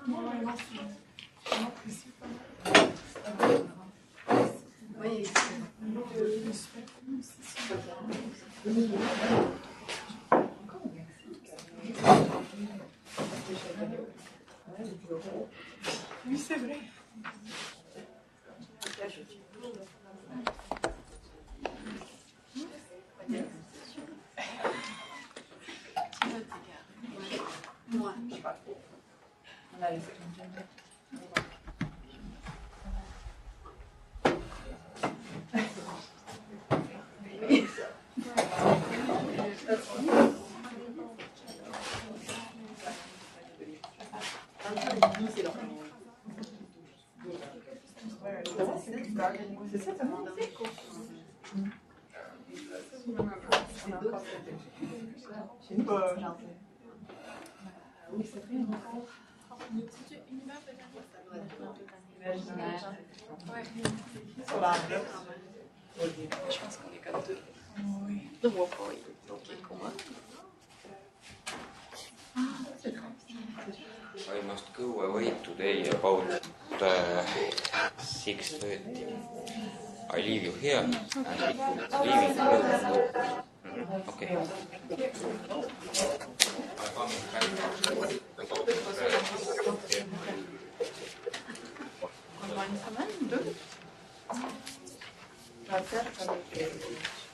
Oui, c'est vrai. Moi, je sais pas. On a laissé c'est ça, ça demande oui, c'est vrai. Sur la je pense qu'on est comme deux. Oui. Deux mois pas, oui. Donc, comment? I must go away today about 6:30. I leave you here and leaving you. Okay. Pendant une semaine, deux? Je vais faire avec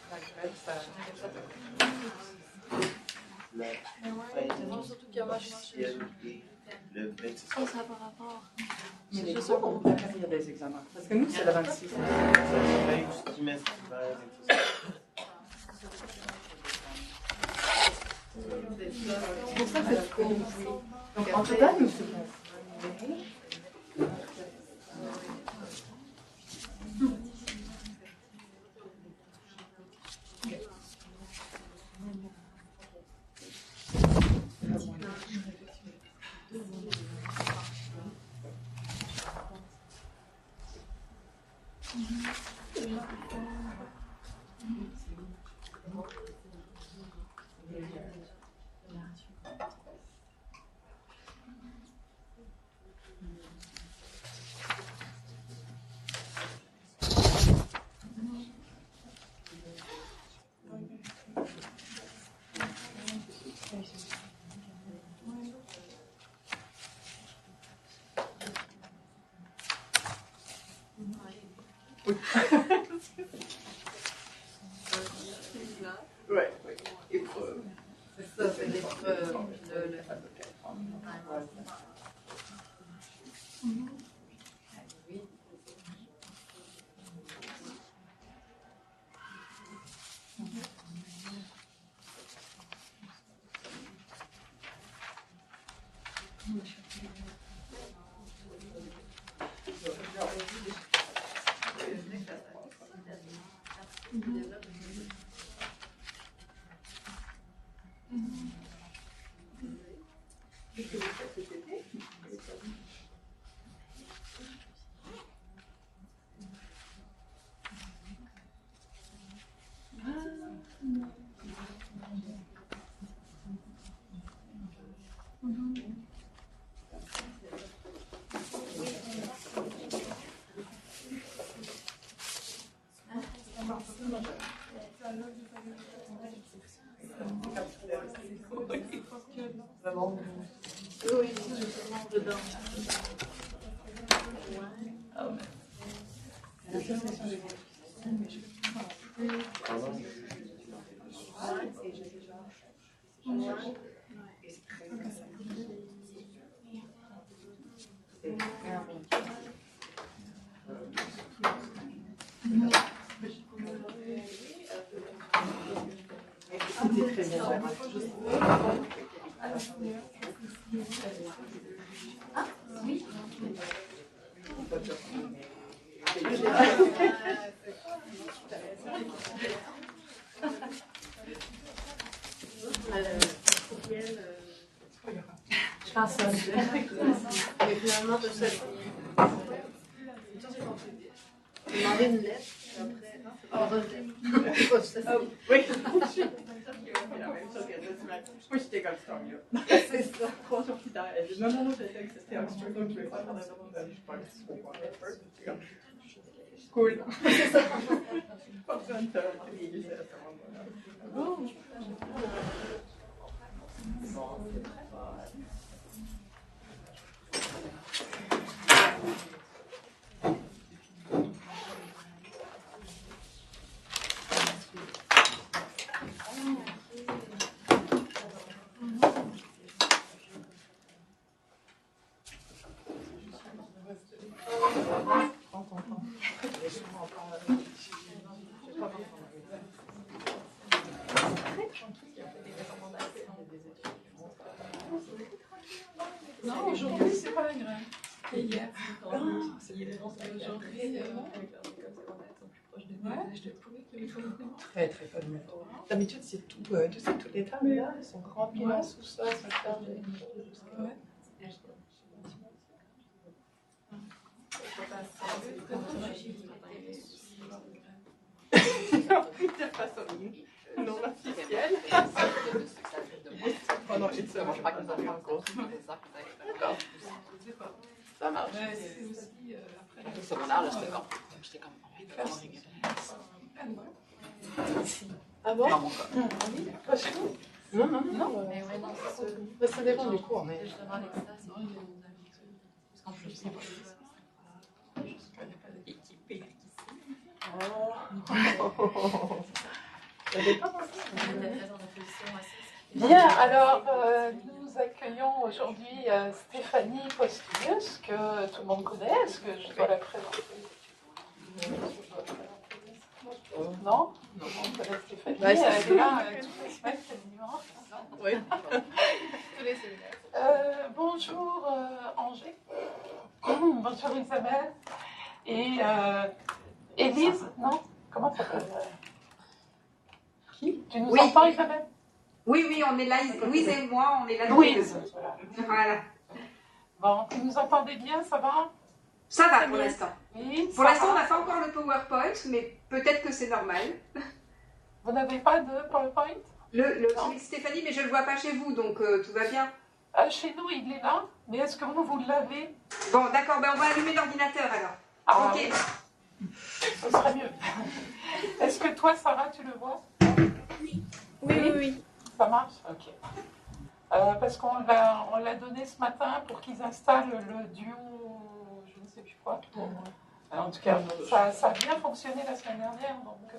la grève, ça. Surtout qu'il y a moi je marche dessus. Ça par rapport. Mais les cours, on peut faire, il y a des examens. Parce que nous, c'est le 26. C'est pour ça que c'est cool. Donc, en total, nous, c'est bon. Ouais, épreuve. C'est ça, c'est l'épreuve. Oui, justement, dedans. C'était très bien. Oui. Je pense que Mais finalement, je sais. Demander une lettre, après, oui. Moi, j'étais comme ça, mieux. c'est ça. 3 jours plus tard. candidat. Elle dit non, j'étais acceptée à Oxford, donc je ne vais pas faire la demande d'aller. Je parle de Oxford. Cool. Pas besoin de faire un pays à ce moment-là. Non, aujourd'hui, c'est pas la grève. C'est hier. Aujourd'hui, Très très bonne. D'habitude, c'est tout. Tu sais, toutes les tables là, elles sont remplies là, sous ça, ça ferme. Ouais. De façon non officielle. Pendant une semaine. Je crois qu'ils ont eu un cours. D'accord. Ça marche. Mais c'est aussi après Le secondaire, là, j'étais comme, Ah bon? dans mon cas. Pas chez nous? Non. Mais ouais, non, c'est ça. Mais ça dépend du cours, mais. Je demande l'excitation. Parce qu'en plus, c'est pas je connais pas d'équipe. Ça dépend. Bien, alors nous accueillons aujourd'hui Stéphanie Postulius, que tout le monde connaît. Est-ce que je dois la présenter? Non? On connaît Stéphanie, elle est là toutes les semaines quasiment. Oui. Tous les séminaires. Bonjour Angers, bonjour Isabelle, et Élise, non? Comment ça s'appelle? Qui? Tu nous entends Isabelle? Oui, on est là, Louise et moi, on est là. Louise. Voilà. Bon, vous nous entendez bien, ça va? Ça va pour l'instant. Oui, Pour l'instant, on n'a pas encore le PowerPoint, mais peut-être que c'est normal. Vous n'avez pas de PowerPoint? Celui de Stéphanie, mais je ne le vois pas chez vous, donc tout va bien. Chez nous, il est là, mais est-ce que vous l'avez? Bon, d'accord, on va allumer l'ordinateur alors. Ah, Ok. Ce serait mieux. Est-ce que toi, Sarah, tu le vois? Oui. Ça marche? Ok. Parce qu'on l'a donné ce matin pour qu'ils installent le duo, je ne sais plus quoi. En tout cas, ça a bien fonctionné la semaine dernière. Donc,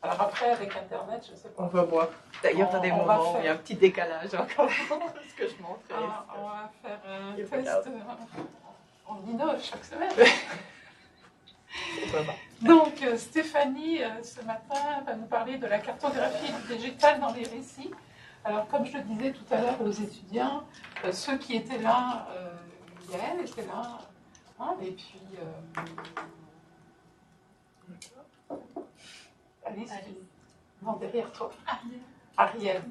alors après, avec Internet, je ne sais pas. On va voir. D'ailleurs, tu as des On va moments où il y a un petit décalage encore. Ce que je montrais. On va faire un test en innove chaque semaine. Donc, Stéphanie, ce matin, va nous parler de la cartographie végétale dans les récits. Alors, comme je le disais tout à l'heure aux étudiants, ceux qui étaient là hier étaient là. Hein, et puis, Alice, non, derrière toi. Ariel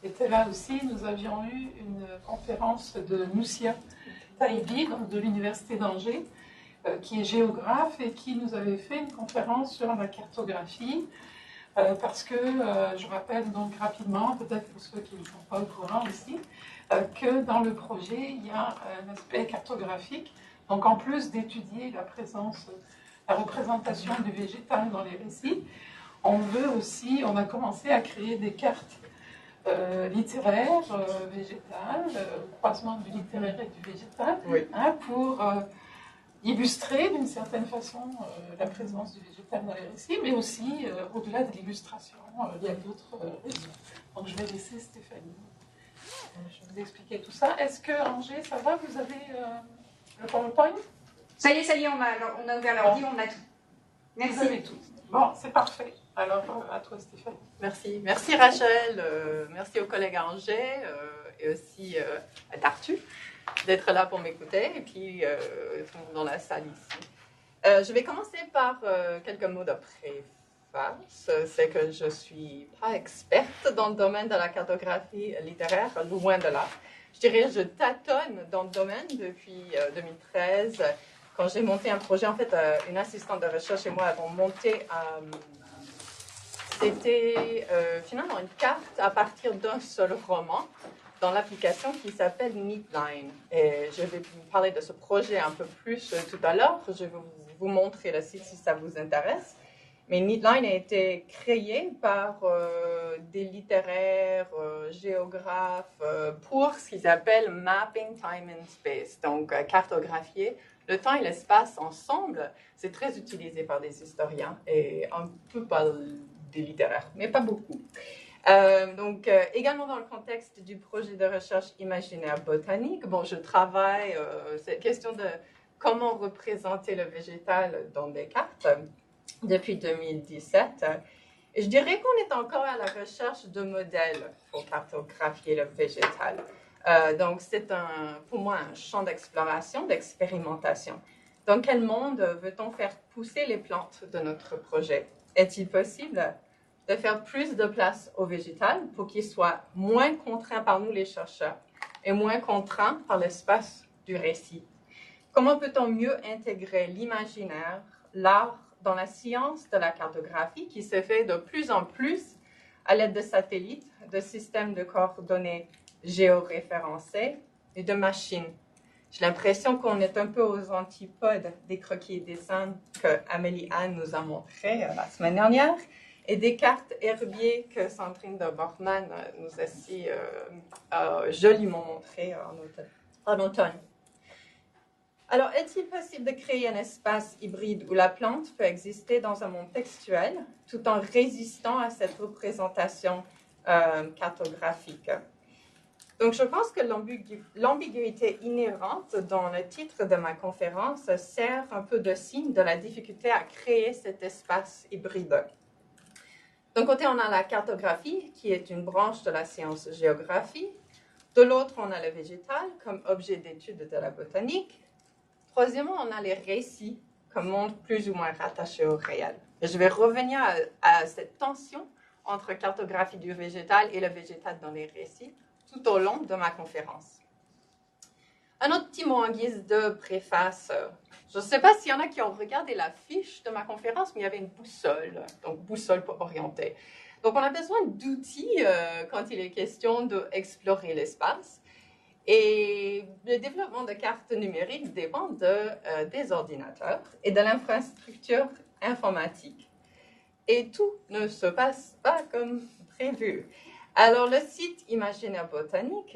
était là aussi. Nous avions eu une conférence de Moussia Taïbi, donc de l'Université d'Angers, qui est géographe et qui nous avait fait une conférence sur la cartographie. Parce que, je rappelle donc rapidement, peut-être pour ceux qui ne sont pas au courant aussi, que dans le projet, il y a un aspect cartographique. Donc en plus d'étudier la représentation du végétal dans les récits, on a commencé à créer des cartes littéraires, végétales, croisement du littéraire et du végétal, Oui. hein, pour illustrer d'une certaine façon la présence du végétal dans les récits, mais aussi au-delà de l'illustration, il y a d'autres raisons. Donc je vais laisser Stéphanie. Je vais vous expliquer tout ça. Est-ce que Angers, ça va? Vous avez le PowerPoint? Ça y est, on a ouvert l'ordi, on a tout. Merci. Vous avez tout. Bon, c'est parfait. Alors, à toi Stéphanie. Merci Rachel, merci aux collègues à Angers et aussi à Tartu d'être là pour m'écouter et puis dans la salle ici. Je vais commencer par quelques mots de préface. C'est que je ne suis pas experte dans le domaine de la cartographie littéraire, loin de là. Je dirais je tâtonne dans le domaine depuis 2013. Quand j'ai monté un projet, en fait, une assistante de recherche et moi avons monté c'était finalement une carte à partir d'un seul roman dans l'application qui s'appelle Neatline. Et je vais vous parler de ce projet un peu plus tout à l'heure. Je vais vous montrer le site si ça vous intéresse. Mais Neatline a été créé par des littéraires, géographes, pour ce qu'ils appellent Mapping Time and Space, donc cartographier le temps et l'espace ensemble. C'est très utilisé par des historiens et un peu par des littéraires, mais pas beaucoup. Également dans le contexte du projet de recherche imaginaire botanique, je travaille, cette question de comment représenter le végétal dans des cartes depuis 2017. Et je dirais qu'on est encore à la recherche de modèles pour cartographier le végétal. Donc, c'est pour moi un champ d'exploration, d'expérimentation. Dans quel monde veut-on faire pousser les plantes de notre projet? Est-il possible de faire plus de place au végétal pour qu'il soit moins contraint par nous les chercheurs et moins contraint par l'espace du récit? Comment peut-on mieux intégrer l'imaginaire, l'art dans la science de la cartographie qui se fait de plus en plus à l'aide de satellites, de systèmes de coordonnées géoréférencés et de machines? J'ai l'impression qu'on est un peu aux antipodes des croquis et dessins que Amélie Anne nous a montrés la semaine dernière et des cartes herbiers que Sandrine de Bormann nous a si joliment montrées en automne. Alors, est-il possible de créer un espace hybride où la plante peut exister dans un monde textuel tout en résistant à cette représentation cartographique? Donc, je pense que l'ambiguïté inhérente dans le titre de ma conférence sert un peu de signe de la difficulté à créer cet espace hybride. D'un côté, on a la cartographie, qui est une branche de la science géographie. De l'autre, on a le végétal comme objet d'étude de la botanique. Troisièmement, on a les récits comme monde plus ou moins rattaché au réel. Et je vais revenir à cette tension entre cartographie du végétal et le végétal dans les récits tout au long de ma conférence. Un autre petit mot en guise de préface. Je ne sais pas s'il y en a qui ont regardé la fiche de ma conférence, mais il y avait une boussole, donc boussole pour orienter. Donc on a besoin d'outils quand il est question d'explorer l'espace. Et le développement de cartes numériques dépend des ordinateurs et de l'infrastructure informatique. Et tout ne se passe pas comme prévu. Alors, le site Imaginaire Botanique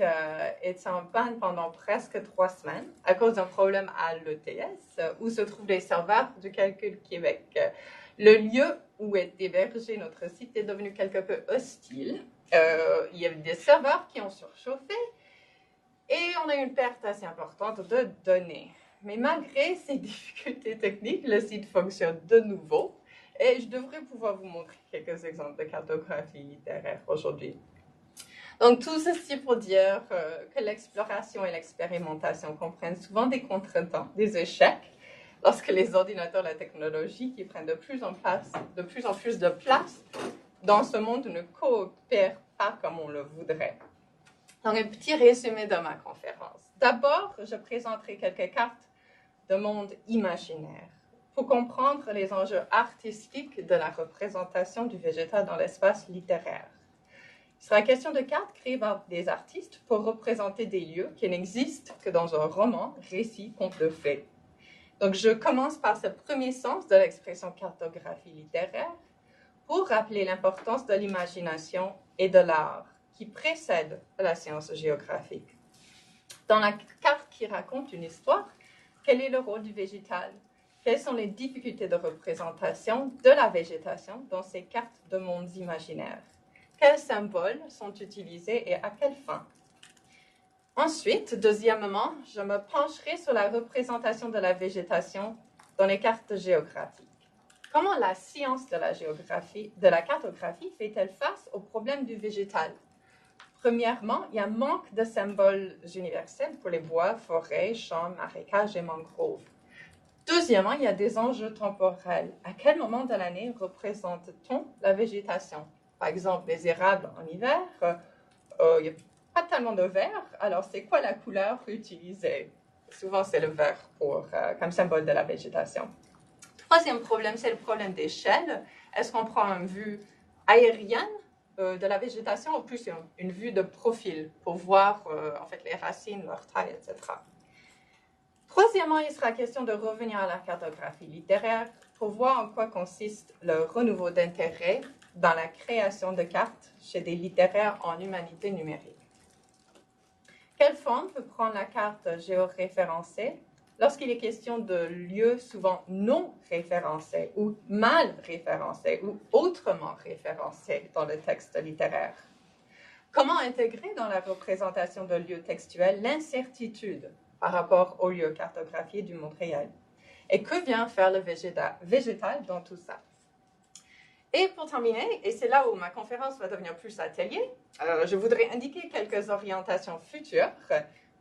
est en panne pendant presque 3 semaines à cause d'un problème à l'ETS où se trouvent les serveurs du Calcul Québec. Le lieu où est hébergé notre site est devenu quelque peu hostile. Il y a des serveurs qui ont surchauffé et on a une perte assez importante de données. Mais malgré ces difficultés techniques, le site fonctionne de nouveau et je devrais pouvoir vous montrer quelques exemples de cartographie littéraire aujourd'hui. Donc, tout ceci pour dire que l'exploration et l'expérimentation comprennent souvent des contretemps, des échecs, lorsque les ordinateurs, la technologie qui prennent de plus en plus de place dans ce monde ne coopèrent pas comme on le voudrait. Donc, un petit résumé de ma conférence. D'abord, je présenterai quelques cartes de monde imaginaire pour comprendre les enjeux artistiques de la représentation du végétal dans l'espace littéraire. Il sera question de cartes créées par des artistes pour représenter des lieux qui n'existent que dans un roman, récit, conte de fées. Donc, je commence par ce premier sens de l'expression cartographie littéraire pour rappeler l'importance de l'imagination et de l'art qui précède la science géographique. Dans la carte qui raconte une histoire, quel est le rôle du végétal? Quelles sont les difficultés de représentation de la végétation dans ces cartes de mondes imaginaires? Quels symboles sont utilisés et à quelle fin? Ensuite, deuxièmement, je me pencherai sur la représentation de la végétation dans les cartes géographiques. Comment la science de la cartographie fait-elle face au problème du végétal? Premièrement, il y a un manque de symboles universels pour les bois, forêts, champs, marécages et mangroves. Deuxièmement, il y a des enjeux temporels. À quel moment de l'année représente-t-on la végétation? Par exemple, les érables en hiver, il n'y a pas tellement de vert, alors c'est quoi la couleur utilisée? Souvent, c'est le vert comme symbole de la végétation. Troisième problème, c'est le problème d'échelle. Est-ce qu'on prend une vue aérienne de la végétation, ou plus une vue de profil pour voir en fait les racines, leur taille, etc. Troisièmement, il sera question de revenir à la cartographie littéraire pour voir en quoi consiste le renouveau d'intérêt dans la création de cartes chez des littéraires en humanité numérique. Quelle forme peut prendre la carte géoréférencée lorsqu'il est question de lieux souvent non référencés ou mal référencés ou autrement référencés dans le texte littéraire? Comment intégrer dans la représentation de lieux textuels l'incertitude par rapport aux lieux cartographiés du monde réel? Et que vient faire le végétal dans tout ça? Et pour terminer, et c'est là où ma conférence va devenir plus atelier, je voudrais indiquer quelques orientations futures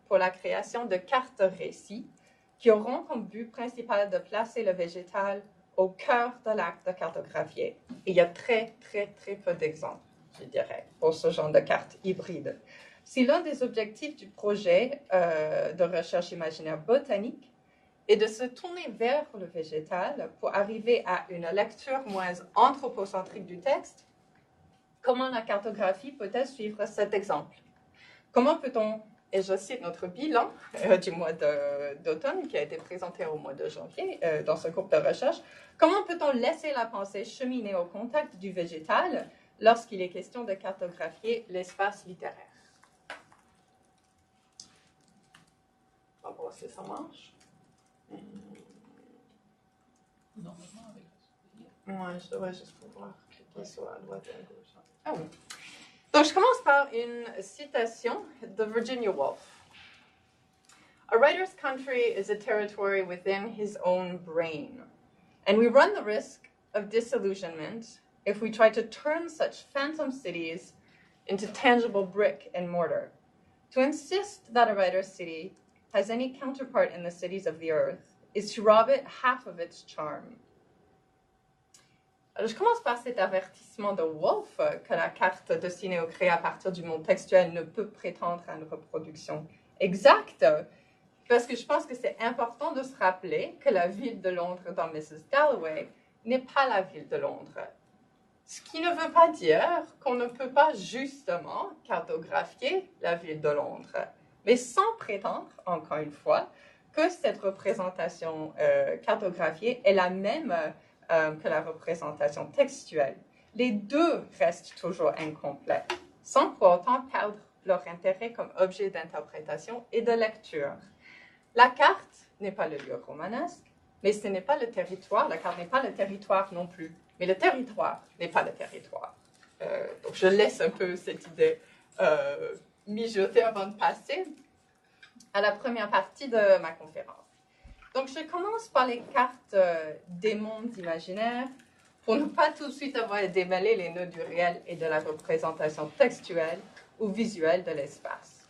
pour la création de cartes récits qui auront comme but principal de placer le végétal au cœur de l'acte de cartographier. Et il y a très peu d'exemples, je dirais, pour ce genre de cartes hybrides. Si l'un des objectifs du projet de recherche imaginaire botanique est de se tourner vers le végétal pour arriver à une lecture moins anthropocentrique du texte, comment la cartographie peut-elle suivre cet exemple? Comment peut-on, et je cite notre bilan du mois d'automne qui a été présenté au mois de janvier dans ce groupe de recherche, comment peut-on laisser la pensée cheminer au contact du végétal lorsqu'il est question de cartographier l'espace littéraire? On va voir si ça marche. Normalement, avec Ouais, je devrais juste pouvoir cliquer sur la droite et à gauche. Ah oui. Donc, je commence par une citation de Virginia Woolf. A writer's country is a territory within his own brain, and we run the risk of disillusionment if we try to turn such phantom cities into tangible brick and mortar. To insist that a writer's city has any counterpart in the cities of the earth is to rob it half of its charm. Alors, je commence par cet avertissement de Woolf que la carte dessinée ou créée à partir du monde textuel ne peut prétendre à une reproduction exacte, parce que je pense que c'est important de se rappeler que la ville de Londres dans Mrs. Dalloway n'est pas la ville de Londres. Ce qui ne veut pas dire qu'on ne peut pas justement cartographier la ville de Londres, mais sans prétendre, encore une fois, que cette représentation cartographiée est la même que la représentation textuelle. Les deux restent toujours incomplets, sans pour autant perdre leur intérêt comme objet d'interprétation et de lecture. La carte n'est pas le lieu romanesque, mais ce n'est pas le territoire. La carte n'est pas le territoire non plus, mais le territoire n'est pas le territoire. Donc je laisse un peu cette idée mijoter avant de passer à la première partie de ma conférence. Donc, je commence par les cartes des mondes imaginaires pour ne pas tout de suite avoir à démêler les nœuds du réel et de la représentation textuelle ou visuelle de l'espace.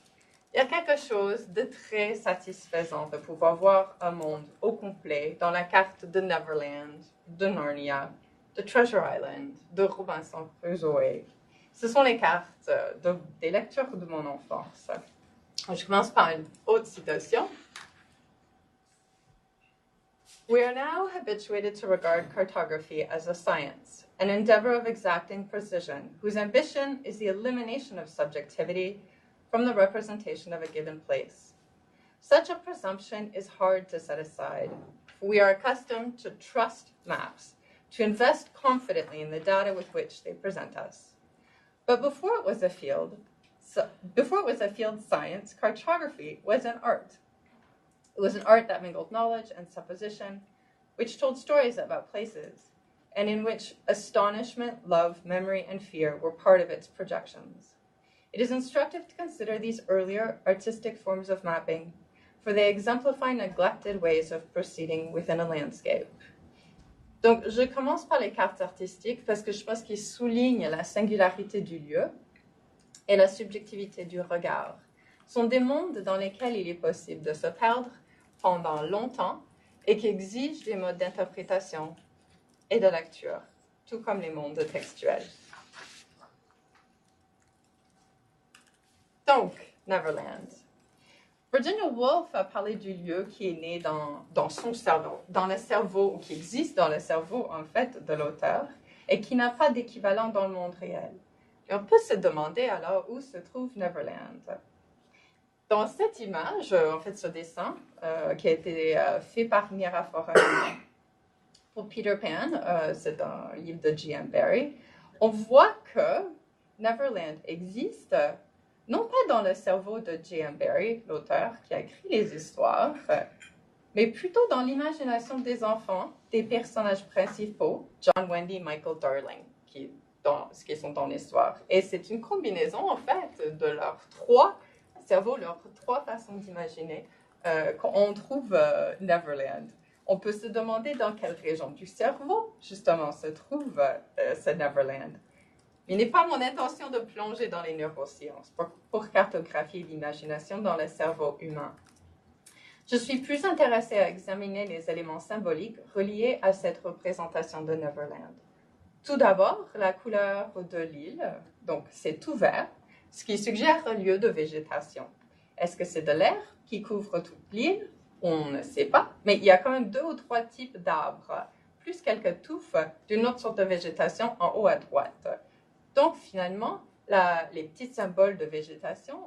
Il y a quelque chose de très satisfaisant de pouvoir voir un monde au complet dans la carte de Neverland, de Narnia, de Treasure Island, de Robinson Crusoe. Ce sont les cartes des lectures de mon enfance. Je commence par une autre citation. We are now habituated to regard cartography as a science, an endeavor of exacting precision, whose ambition is the elimination of subjectivity from the representation of a given place. Such a presumption is hard to set aside. We are accustomed to trust maps, to invest confidently in the data with which they present us. But before it was a field science, cartography was an art. It was an art that mingled knowledge and supposition, which told stories about places, and in which astonishment, love, memory, and fear were part of its projections. It is instructive to consider these earlier artistic forms of mapping, for they exemplify neglected ways of proceeding within a landscape. Donc, je commence par les cartes artistiques parce que je pense qu'ils soulignent la singularité du lieu et la subjectivité du regard. Ce sont des mondes dans lesquels il est possible de se perdre pendant longtemps et qui exigent des modes d'interprétation et de lecture, tout comme les mondes textuels. Donc, Neverland. Virginia Woolf a parlé du lieu qui est né dans son cerveau, dans le cerveau, ou qui existe dans le cerveau, en fait, de l'auteur, et qui n'a pas d'équivalent dans le monde réel. Et on peut se demander alors où se trouve Neverland. Dans cette image, en fait ce dessin qui a été fait par Mira Foran pour Peter Pan, c'est un livre de G.M. Barrie, on voit que Neverland existe non pas dans le cerveau de G.M. Barrie, l'auteur qui a écrit les histoires, mais plutôt dans l'imagination des enfants, des personnages principaux, John, Wendy, Michael, Darling, qui sont dans l'histoire. Et c'est une combinaison, en fait, de leurs trois cerveaux, leurs trois façons d'imaginer qu'on trouve Neverland. On peut se demander dans quelle région du cerveau, justement, se trouve ce Neverland. Il n'est pas mon intention de plonger dans les neurosciences pour cartographier l'imagination dans le cerveau humain. Je suis plus intéressée à examiner les éléments symboliques reliés à cette représentation de Neverland. Tout d'abord, la couleur de l'île, donc c'est tout vert, ce qui suggère un lieu de végétation. Est-ce que c'est de l'air qui couvre toute l'île? On ne sait pas, mais il y a quand même 2 ou 3 types d'arbres, plus quelques touffes d'une autre sorte de végétation en haut à droite. Donc finalement, les petits symboles de végétation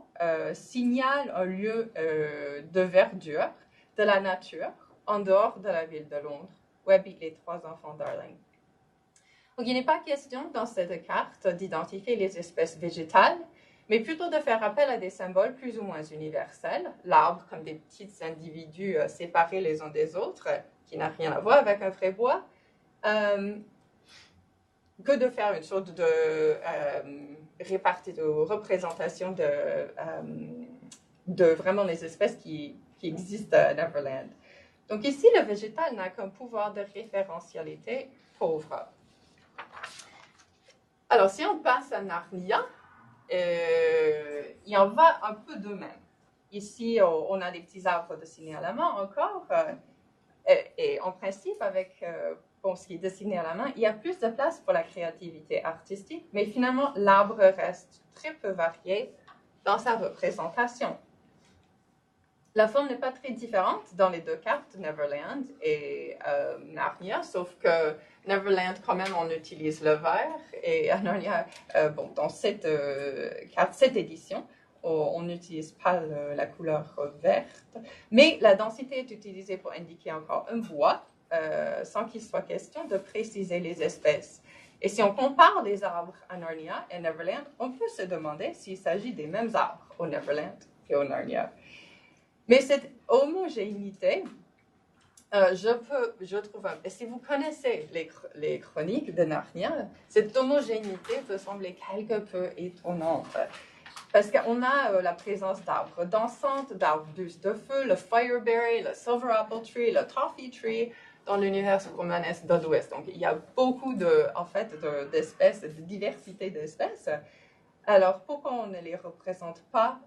signalent un lieu de verdure, de la nature, en dehors de la ville de Londres, où habitent les 3 enfants Darling. Donc il n'est pas question dans cette carte d'identifier les espèces végétales, mais plutôt de faire appel à des symboles plus ou moins universels, l'arbre comme des petits individus séparés les uns des autres, qui n'a rien à voir avec un vrai bois, que de faire une sorte de représentation de vraiment les espèces qui existent à Neverland. Donc ici, le végétal n'a qu'un pouvoir de référentialité pauvre. Alors, si on passe à Narnia, il en va un peu de même. Ici, on a des petits arbres dessinés à la main encore, et en principe, avec ce qui est dessiné à la main, il y a plus de place pour la créativité artistique, mais finalement, l'arbre reste très peu varié dans sa représentation. La forme n'est pas très différente dans les 2 cartes, Neverland et Narnia, sauf que Neverland, quand même, on utilise le vert, et à Narnia, dans cette édition, on n'utilise pas la couleur verte, mais la densité est utilisée pour indiquer encore un bois, sans qu'il soit question de préciser les espèces. Et si on compare les arbres à Narnia et Neverland, on peut se demander s'il s'agit des mêmes arbres au Neverland qu'au Narnia. Mais cette homogénéité, je trouve, si vous connaissez les chroniques de Narnia, cette homogénéité peut sembler quelque peu étonnante. Parce qu'on a la présence d'arbres dansantes, d'arbustes de feu, le fireberry, le silver apple tree, le toffee tree, dans l'univers romanesque de l'Ouest. Donc, il y a beaucoup d'espèces, de diversité d'espèces. Alors, pourquoi on ne les représente pas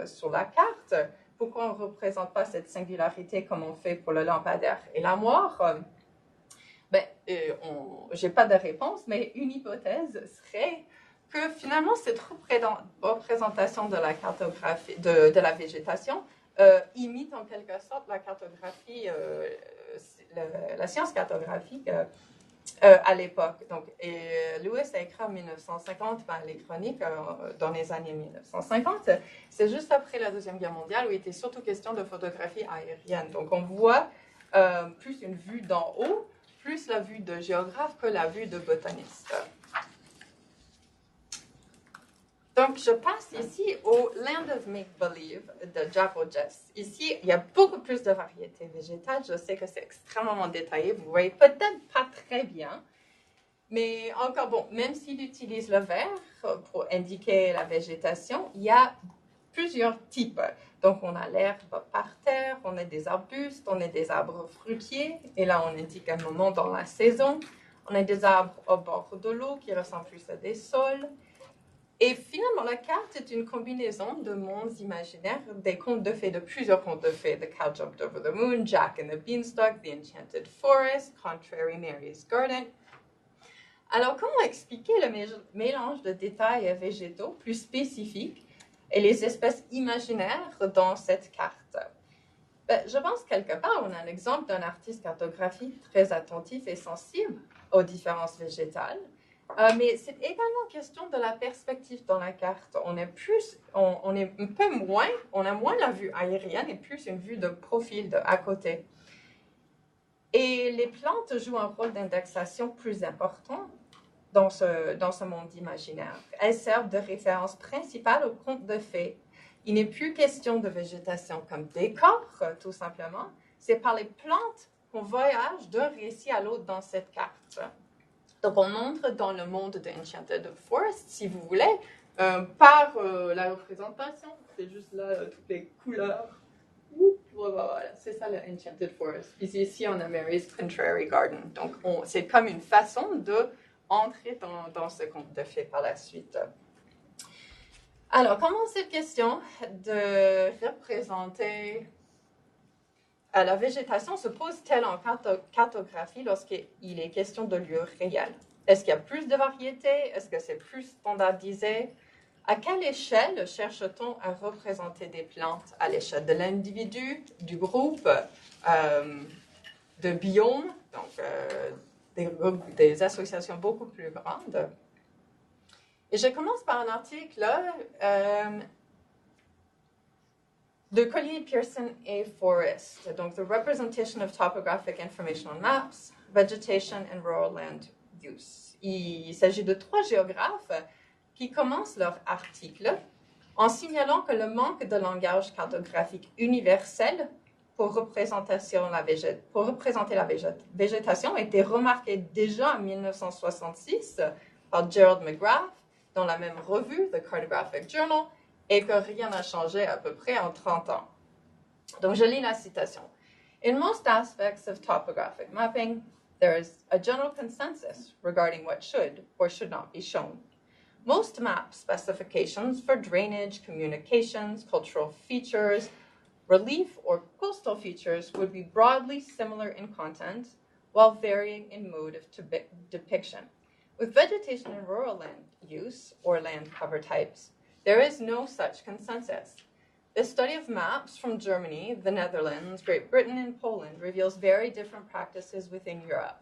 sur la carte? Pourquoi on ne représente pas cette singularité comme on fait pour le lampadaire et la moire? Je n'ai pas de réponse, mais une hypothèse serait que finalement, cette représentation de la cartographie, de la végétation, imite en quelque sorte la cartographie, la science cartographique à l'époque. Donc, Lewis a écrit en 1950, les chroniques dans les années 1950. C'est juste après la Deuxième Guerre mondiale où il était surtout question de photographie aérienne. Donc, on voit plus une vue d'en haut, plus la vue de géographe que la vue de botaniste. Donc, je passe ici au Land of Make-Believe de Javo Jess. Ici, il y a beaucoup plus de variétés végétales. Je sais que c'est extrêmement détaillé. Vous ne voyez peut-être pas très bien. Mais encore même s'il utilise le vert pour indiquer la végétation, il y a plusieurs types. Donc, on a l'herbe par terre, on a des arbustes, on a des arbres fruitiers. Et là, on indique un moment dans la saison. On a des arbres au bord de l'eau qui ressemblent plus à des saules. Et finalement, la carte est une combinaison de mondes imaginaires, des contes de fées, de plusieurs contes de fées. The Cow Jumped Over the Moon, Jack and the Beanstalk, The Enchanted Forest, Contrary Mary's Garden. Alors, comment expliquer le mélange de détails végétaux plus spécifiques et les espèces imaginaires dans cette carte? Je pense quelque part, on a l'exemple d'un artiste cartographique très attentif et sensible aux différences végétales. Mais c'est également question de la perspective dans la carte. On est un peu moins, on a moins la vue aérienne et plus une vue de profil, à côté. Et les plantes jouent un rôle d'indexation plus important dans ce monde imaginaire. Elles servent de référence principale au conte de fées. Il n'est plus question de végétation comme décor, tout simplement. C'est par les plantes qu'on voyage d'un récit à l'autre dans cette carte. Donc, on entre dans le monde de Enchanted Forest, si vous voulez, par la représentation. C'est juste là, toutes les couleurs. Voilà, c'est ça le Enchanted Forest. Puis ici, on a Mary's Contrary Garden. Donc, c'est comme une façon d'entrer dans ce conte de fées par la suite. Alors, comment cette question de représenter la végétation se pose-t-elle en cartographie lorsqu'il est question de lieux réels? Est-ce qu'il y a plus de variété? Est-ce que c'est plus standardisé? À quelle échelle cherche-t-on à représenter des plantes? À l'échelle de l'individu, du groupe, de biomes, donc des associations beaucoup plus grandes? Et je commence par un article de Collier, Pearson et Forrest, donc The Representation of Topographic Information on Maps, Vegetation and Rural Land Use. Il s'agit de 3 géographes qui commencent leur article en signalant que le manque de langage cartographique universel pour représenter la végétation a été remarqué déjà en 1966 par Gerald McGrath dans la même revue, The Cartographic Journal, et que rien n'a changé à peu près en 30 ans. Donc, je lis la citation. In most aspects of topographic mapping, there is a general consensus regarding what should or should not be shown. Most map specifications for drainage, communications, cultural features, relief, or coastal features would be broadly similar in content while varying in mode of depiction. With vegetation and rural land use, or land cover types, there is no such consensus. The study of maps from Germany, the Netherlands, Great Britain, and Poland reveals very different practices within Europe.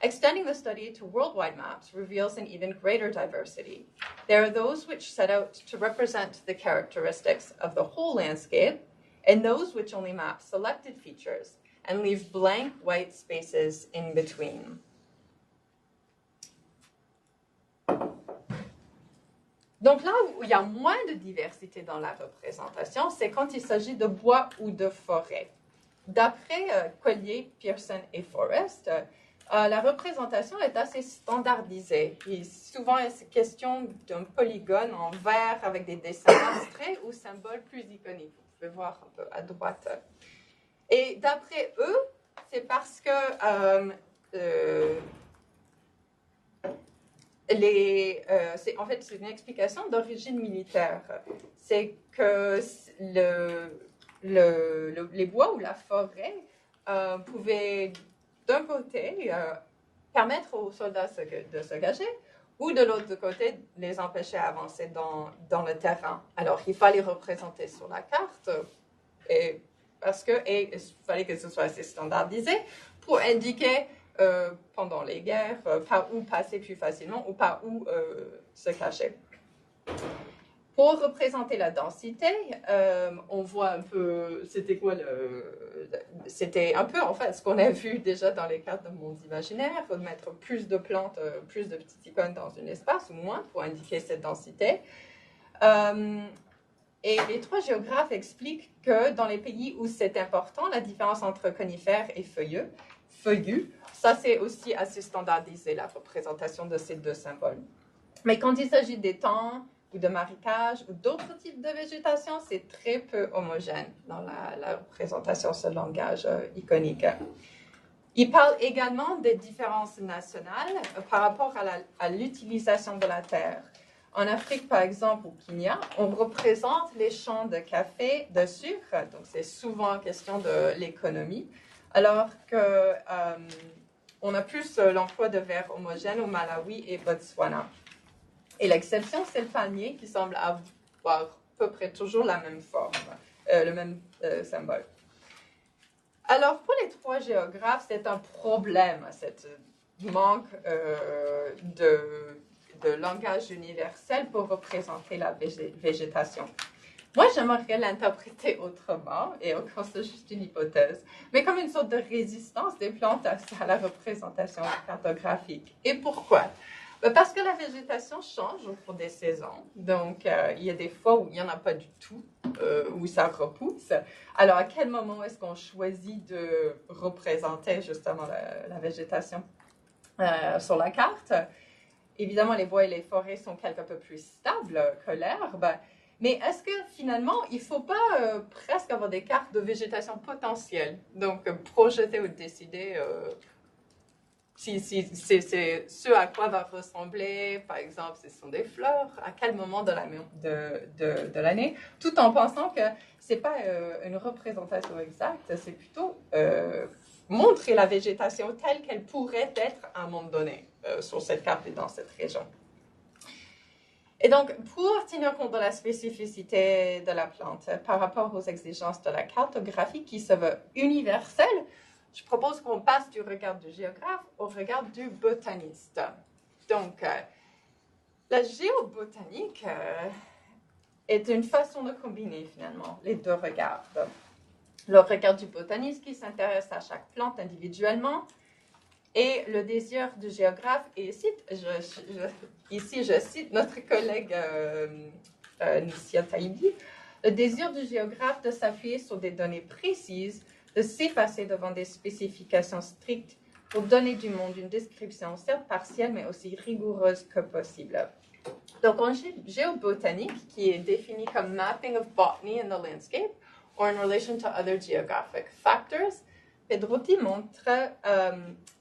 Extending the study to worldwide maps reveals an even greater diversity. There are those which set out to represent the characteristics of the whole landscape, and those which only map selected features and leave blank white spaces in between. Donc là où il y a moins de diversité dans la représentation, c'est quand il s'agit de bois ou de forêt. D'après Collier, Pearson et Forrest, la représentation est assez standardisée. Et souvent, c'est question d'un polygone en vert avec des dessins abstraits ou symboles plus iconiques. Vous pouvez voir un peu à droite. Et d'après eux, c'est parce que en fait, c'est une explication d'origine militaire. C'est que les bois ou la forêt pouvaient, d'un côté, permettre aux soldats de se cacher, ou de l'autre côté, les empêcher d'avancer dans le terrain. Alors, il fallait représenter sur la carte, et il fallait que ce soit assez standardisé pour indiquer pendant les guerres, par où passer plus facilement ou par où se cacher. Pour représenter la densité, on voit un peu, c'était un peu en fait ce qu'on a vu déjà dans les cartes de monde imaginaire, de mettre plus de plantes, plus de petites icônes dans un espace ou moins pour indiquer cette densité. Et les 3 géographes expliquent que dans les pays où c'est important, la différence entre conifères et feuillus, ça c'est aussi assez standardisé, la représentation de ces 2 symboles. Mais quand il s'agit d'étangs ou de marécages ou d'autres types de végétation, c'est très peu homogène dans la représentation, ce langage iconique. Il parle également des différences nationales par rapport à l'utilisation de la terre. En Afrique, par exemple, au Kenya, on représente les champs de café, de sucre, donc c'est souvent question de l'économie, alors qu'on a plus l'emploi de verre homogène au Malawi et Botswana. Et l'exception, c'est le palmier qui semble avoir à peu près toujours la même forme, le même symbole. Alors, pour les 3 géographes, c'est un problème, cette manque de langage universel pour représenter la végétation. Moi, j'aimerais l'interpréter autrement, et encore c'est juste une hypothèse, mais comme une sorte de résistance des plantes à la représentation cartographique. Et pourquoi? Parce que la végétation change au cours des saisons. Donc, il y a des fois où il n'y en a pas du tout, où ça repousse. Alors, à quel moment est-ce qu'on choisit de représenter justement la végétation sur la carte? Évidemment, les bois et les forêts sont quelque peu plus stables que l'herbe. Mais est-ce que finalement, il ne faut pas presque avoir des cartes de végétation potentielle? Donc, projeter ou décider si c'est ce à quoi va ressembler, par exemple, ce sont des fleurs, à quel moment de l'année, tout en pensant que ce n'est pas une représentation exacte, c'est plutôt montrer la végétation telle qu'elle pourrait être à un moment donné sur cette carte et dans cette région. Et donc, pour tenir compte de la spécificité de la plante par rapport aux exigences de la cartographie qui se veut universelle, je propose qu'on passe du regard du géographe au regard du botaniste. Donc, la géobotanique est une façon de combiner finalement les deux regards. Le regard du botaniste qui s'intéresse à chaque plante individuellement et le désir du géographe, et ici je cite notre collègue Nussia Taibi, le désir du géographe de s'appuyer sur des données précises, de s'effacer devant des spécifications strictes pour donner du monde une description certes partielle mais aussi rigoureuse que possible. Donc en géobotanique, qui est définie comme mapping of botany in the landscape or in relation to other geographic factors, Pedrotti montre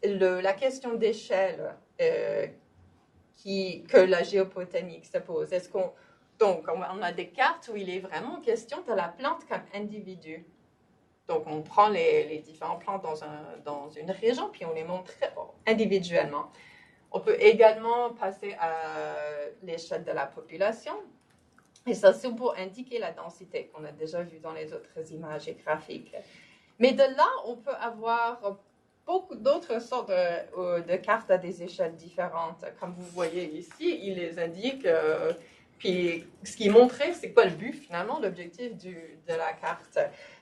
la question d'échelle que la géobotanique se pose. Donc, on a des cartes où il est vraiment question de la plante comme individu. Donc, on prend les différentes plantes dans une région, puis on les montre individuellement. On peut également passer à l'échelle de la population. Et ça, c'est pour indiquer la densité qu'on a déjà vu dans les autres images et graphiques. Mais de là, on peut avoir beaucoup d'autres sortes de cartes à des échelles différentes. Comme vous voyez ici, il les indique. Puis, ce qui est montré, c'est quoi le but finalement, l'objectif de la carte.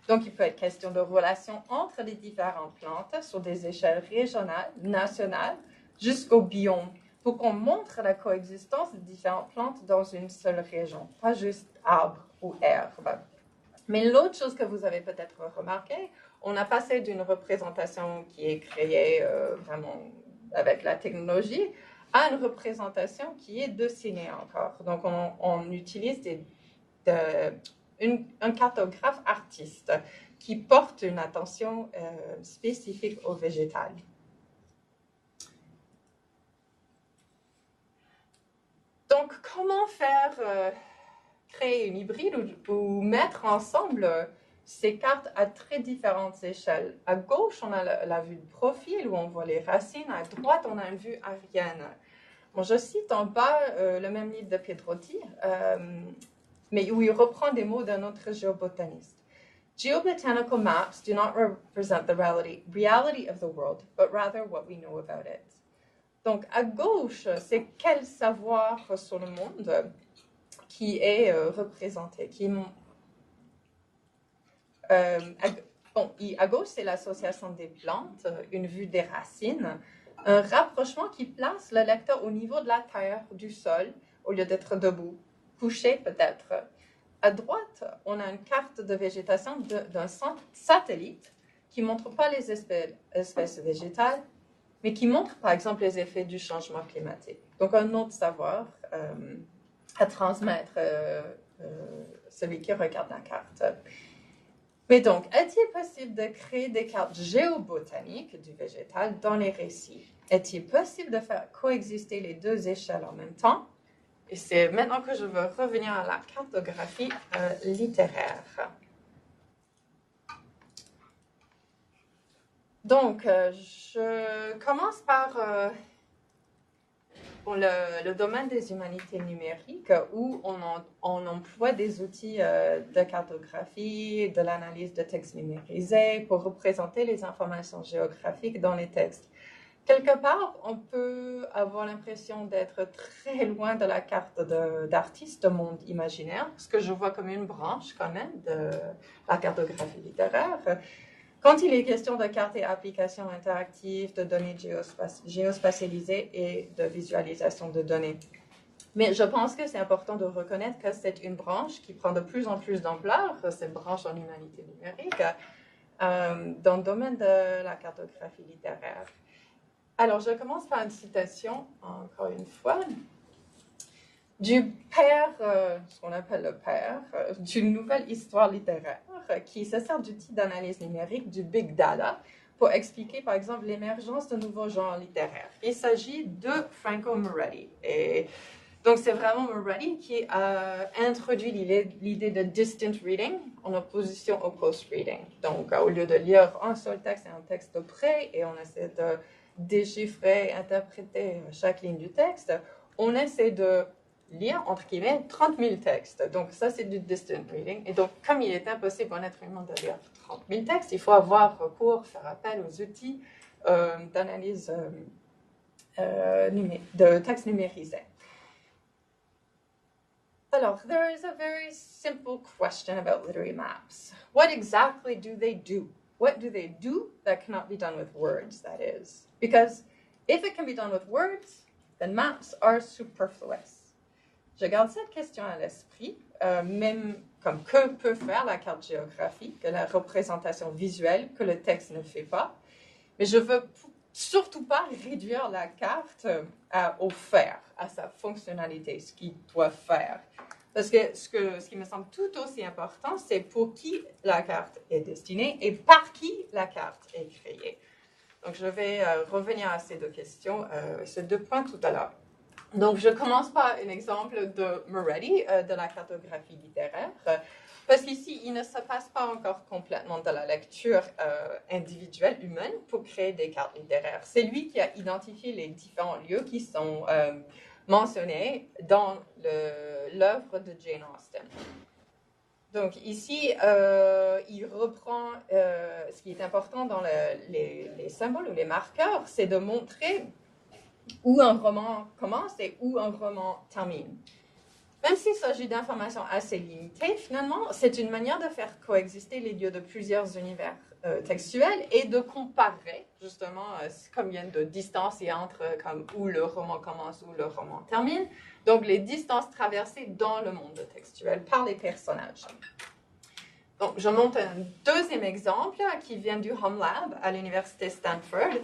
Donc, il peut être question de relations entre les différentes plantes sur des échelles régionales, nationales, jusqu'au biome, pour qu'on montre la coexistence des différentes plantes dans une seule région, pas juste arbre ou herbe. Mais l'autre chose que vous avez peut-être remarqué, on a passé d'une représentation qui est créée vraiment avec la technologie à une représentation qui est dessinée encore. Donc, on utilise un cartographe artiste qui porte une attention spécifique au végétal. Donc, comment créer une hybride ou mettre ensemble ces cartes à très différentes échelles? À gauche, on a la vue de profil où on voit les racines. À droite, on a une vue aérienne. Bon, je cite en bas le même livre de Pedrotti, mais où il reprend des mots d'un autre géobotaniste. Geobotanical maps do not represent the reality of the world, but rather what we know about it. Donc, à gauche, c'est quel savoir sur le monde qui est représenté. À gauche, c'est l'association des plantes, une vue des racines, un rapprochement qui place le lecteur au niveau de la terre, du sol, au lieu d'être debout, couché peut-être. À droite, on a une carte de végétation d'un satellite qui ne montre pas les espèces végétales, mais qui montre, par exemple, les effets du changement climatique. Donc, un autre savoir à transmettre celui qui regarde la carte. Mais donc, est-il possible de créer des cartes géobotaniques du végétal dans les récits? Est-il possible de faire coexister les deux échelles en même temps? Et c'est maintenant que je veux revenir à la cartographie littéraire. Donc, je commence par le domaine des humanités numériques où on emploie des outils de cartographie, de l'analyse de textes numérisés pour représenter les informations géographiques dans les textes. quelque part, on peut avoir l'impression d'être très loin de la carte d'artiste, de monde imaginaire, ce que je vois comme une branche quand même de la cartographie littéraire. Quand il est question de cartes et applications interactives, de données géospatialisées et de visualisation de données. Mais je pense que c'est important de reconnaître que c'est une branche qui prend de plus en plus d'ampleur, cette branche en humanité numérique, dans le domaine de la cartographie littéraire. Alors, je commence par une citation, encore une fois, du père, ce qu'on appelle le père, d'une nouvelle histoire littéraire, qui se sert d'outils d'analyse numérique du Big Data pour expliquer, par exemple, l'émergence de nouveaux genres littéraires. Il s'agit de Franco Moretti. Et donc, c'est vraiment Moretti qui a introduit l'idée de distant reading en opposition au close reading. Donc, au lieu de lire un seul texte et un texte de près, et on essaie de déchiffrer, interpréter chaque ligne du texte, on essaie de lire, entre guillemets, 30 000 textes. Donc, ça, c'est du distant reading. Et donc, comme il est impossible en être humain de lire 30 000 textes, il faut avoir recours, faire appel aux outils d'analyse de textes numérisés. Alors, there is a very simple question about literary maps. What exactly do they do? What do they do that cannot be done with words, that is? Because if it can be done with words, then maps are superfluous. Je garde cette question à l'esprit, même comme que peut faire la carte géographique, la représentation visuelle que le texte ne fait pas. Mais je ne veux surtout pas réduire la carte au faire, à sa fonctionnalité, ce qu'il doit faire. Parce que ce qui me semble tout aussi important, c'est pour qui la carte est destinée et par qui la carte est créée. Donc, je vais revenir à ces deux questions, ces deux points tout à l'heure. Donc, je commence par un exemple de Moretti, de la cartographie littéraire, parce qu'ici, il ne se passe pas encore complètement de la lecture individuelle humaine pour créer des cartes littéraires. C'est lui qui a identifié les différents lieux qui sont mentionnés dans l'œuvre de Jane Austen. Donc ici, il reprend ce qui est important dans les symboles ou les marqueurs, c'est de montrer où un roman commence et où un roman termine. Même s'il s'agit d'informations assez limitées, finalement, c'est une manière de faire coexister les lieux de plusieurs univers textuels et de comparer, justement, combien de distance il y a entre comme, où le roman commence, où le roman termine. Donc, les distances traversées dans le monde textuel par les personnages. Donc, je montre un deuxième exemple qui vient du Home Lab à l'université Stanford,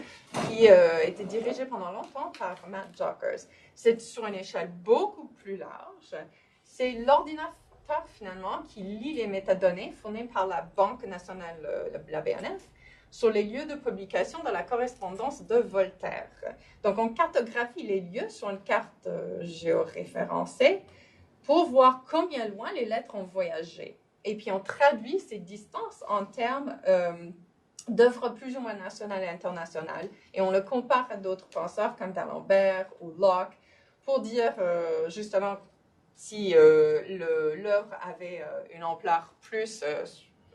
qui était dirigé pendant longtemps par Matt Jockers. C'est sur une échelle beaucoup plus large. C'est l'ordinateur, finalement, qui lit les métadonnées fournies par la Banque nationale, la BNF, sur les lieux de publication de la correspondance de Voltaire. Donc, on cartographie les lieux sur une carte géoréférencée pour voir combien loin les lettres ont voyagé. Et puis, on traduit ces distances en termes d'œuvres plus ou moins nationales et internationales. Et on le compare à d'autres penseurs comme D'Alembert ou Locke pour dire justement si l'œuvre avait une ampleur plus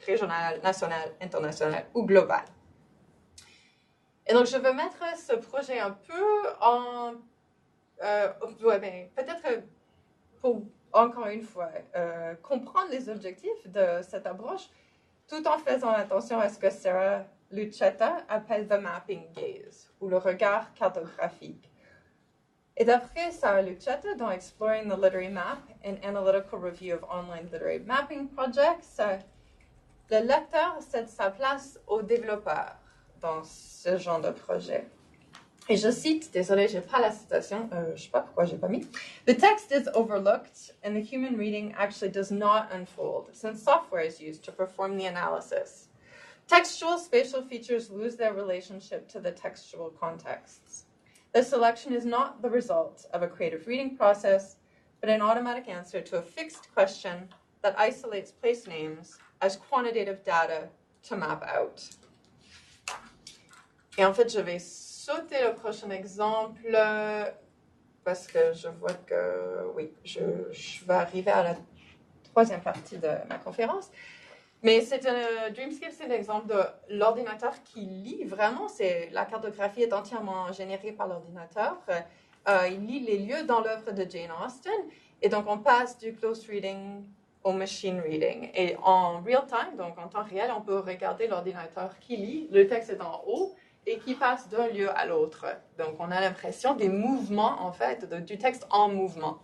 régionale, nationale, internationale ou globale. Et donc, je veux mettre ce projet un peu en... peut-être pour, encore une fois, comprendre les objectifs de cette approche, tout en faisant attention à ce que Sarah Lucetta appelle « the mapping gaze », ou le regard cartographique. Et d'après Sarah Lucetta, dans Exploring the Literary Map, an Analytical Review of Online Literary Mapping Projects, le lecteur cède sa place au développeur dans ce genre de projet. Et je cite, désolé, je n'ai pas la citation, je ne sais pas pourquoi je n'ai pas mis. The text is overlooked and the human reading actually does not unfold since software is used to perform the analysis. Textual spatial features lose their relationship to the textual contexts. The selection is not the result of a creative reading process, but an automatic answer to a fixed question that isolates place names as quantitative data to map out. Et en fait, je vais sauter le prochain exemple parce que je vois que, oui, je vais arriver à la troisième partie de ma conférence. Mais Dreamscape, c'est l'exemple de l'ordinateur qui lit vraiment. La cartographie est entièrement générée par l'ordinateur. Il lit les lieux dans l'œuvre de Jane Austen. Et donc, on passe du close reading au machine reading. Et en real time, donc en temps réel, on peut regarder l'ordinateur qui lit. Le texte est en haut et qui passe d'un lieu à l'autre. Donc, on a l'impression des mouvements, en fait, du texte en mouvement.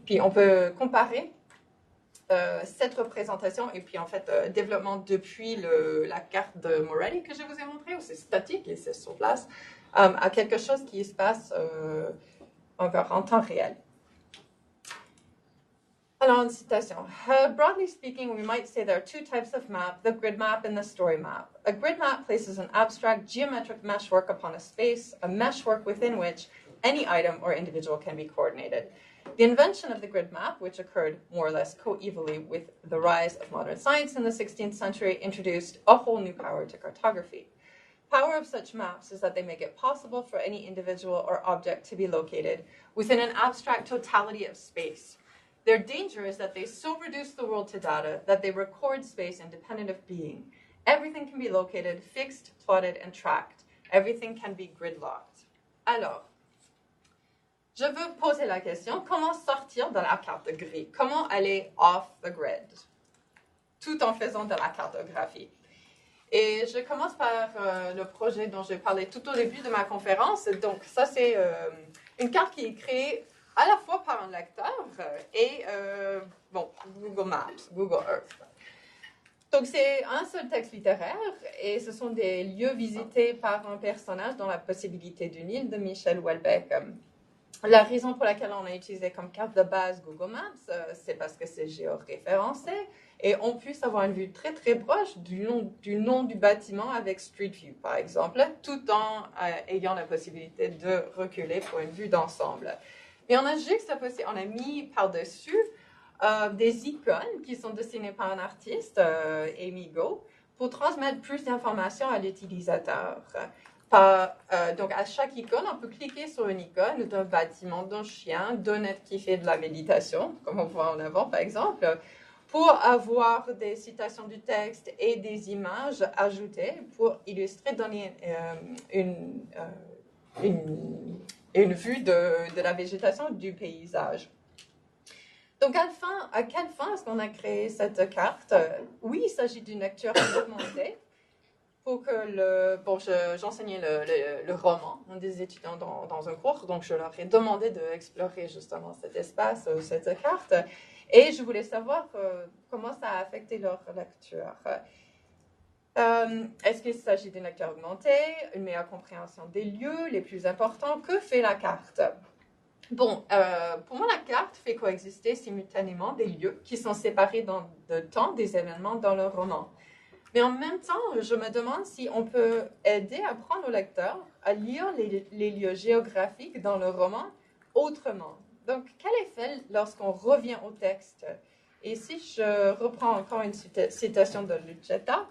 Puis, on peut comparer cette représentation et puis en fait développement depuis la carte de Moretti que je vous ai montrée, où c'est statique et c'est sur place, à quelque chose qui se passe encore en temps réel. Alors, une citation. Broadly speaking, we might say there are two types of map, the grid map and the story map. A grid map places an abstract geometric meshwork upon a space, a meshwork within which any item or individual can be coordinated. The invention of the grid map, which occurred more or less coevally with the rise of modern science in the 16th century, introduced a whole new power to cartography. Power of such maps is that they make it possible for any individual or object to be located within an abstract totality of space. Their danger is that they so reduce the world to data that they record space independent of being. Everything can be located, fixed, plotted, and tracked. Everything can be gridlocked. Alors, je veux poser la question, comment sortir de la carte grise? Comment aller off the grid? Tout en faisant de la cartographie. Et je commence par le projet dont je parlais tout au début de ma conférence. Donc, ça, c'est une carte qui est créée à la fois par un lecteur et, Google Maps, Google Earth. Donc, c'est un seul texte littéraire et ce sont des lieux visités par un personnage dans la possibilité d'une île de Michel Houellebecq. La raison pour laquelle on a utilisé comme carte de base Google Maps, c'est parce que c'est géoréférencé et on puisse avoir une vue très très proche du nom du bâtiment avec Street View, par exemple, tout en ayant la possibilité de reculer pour une vue d'ensemble. Et on a juxtaposé, on a mis par-dessus des icônes qui sont dessinées par un artiste, Amy Go, pour transmettre plus d'informations à l'utilisateur. Donc, à chaque icône, on peut cliquer sur une icône d'un bâtiment, d'un chien, d'un être qui fait de la méditation, comme on voit en avant, par exemple, pour avoir des citations du texte et des images ajoutées pour illustrer, donner une vue de la végétation, du paysage. Donc, à quelle fin est-ce qu'on a créé cette carte? Oui, il s'agit d'une lecture augmentée. Pour que j'enseignais le roman à des étudiants dans un cours, donc je leur ai demandé d'explorer justement cet espace, cette carte, et je voulais savoir comment ça a affecté leur lecture. Est-ce qu'il s'agit d'une lecture augmentée, une meilleure compréhension des lieux les plus importants? Que fait la carte? Bon, pour moi, la carte fait coexister simultanément des lieux qui sont séparés dans le temps des événements dans le roman. Mais en même temps, je me demande si on peut aider à apprendre au lecteur à lire les lieux géographiques dans le roman autrement. Donc, quel effet lorsqu'on revient au texte? Et si je reprends encore une citation de Lucetta,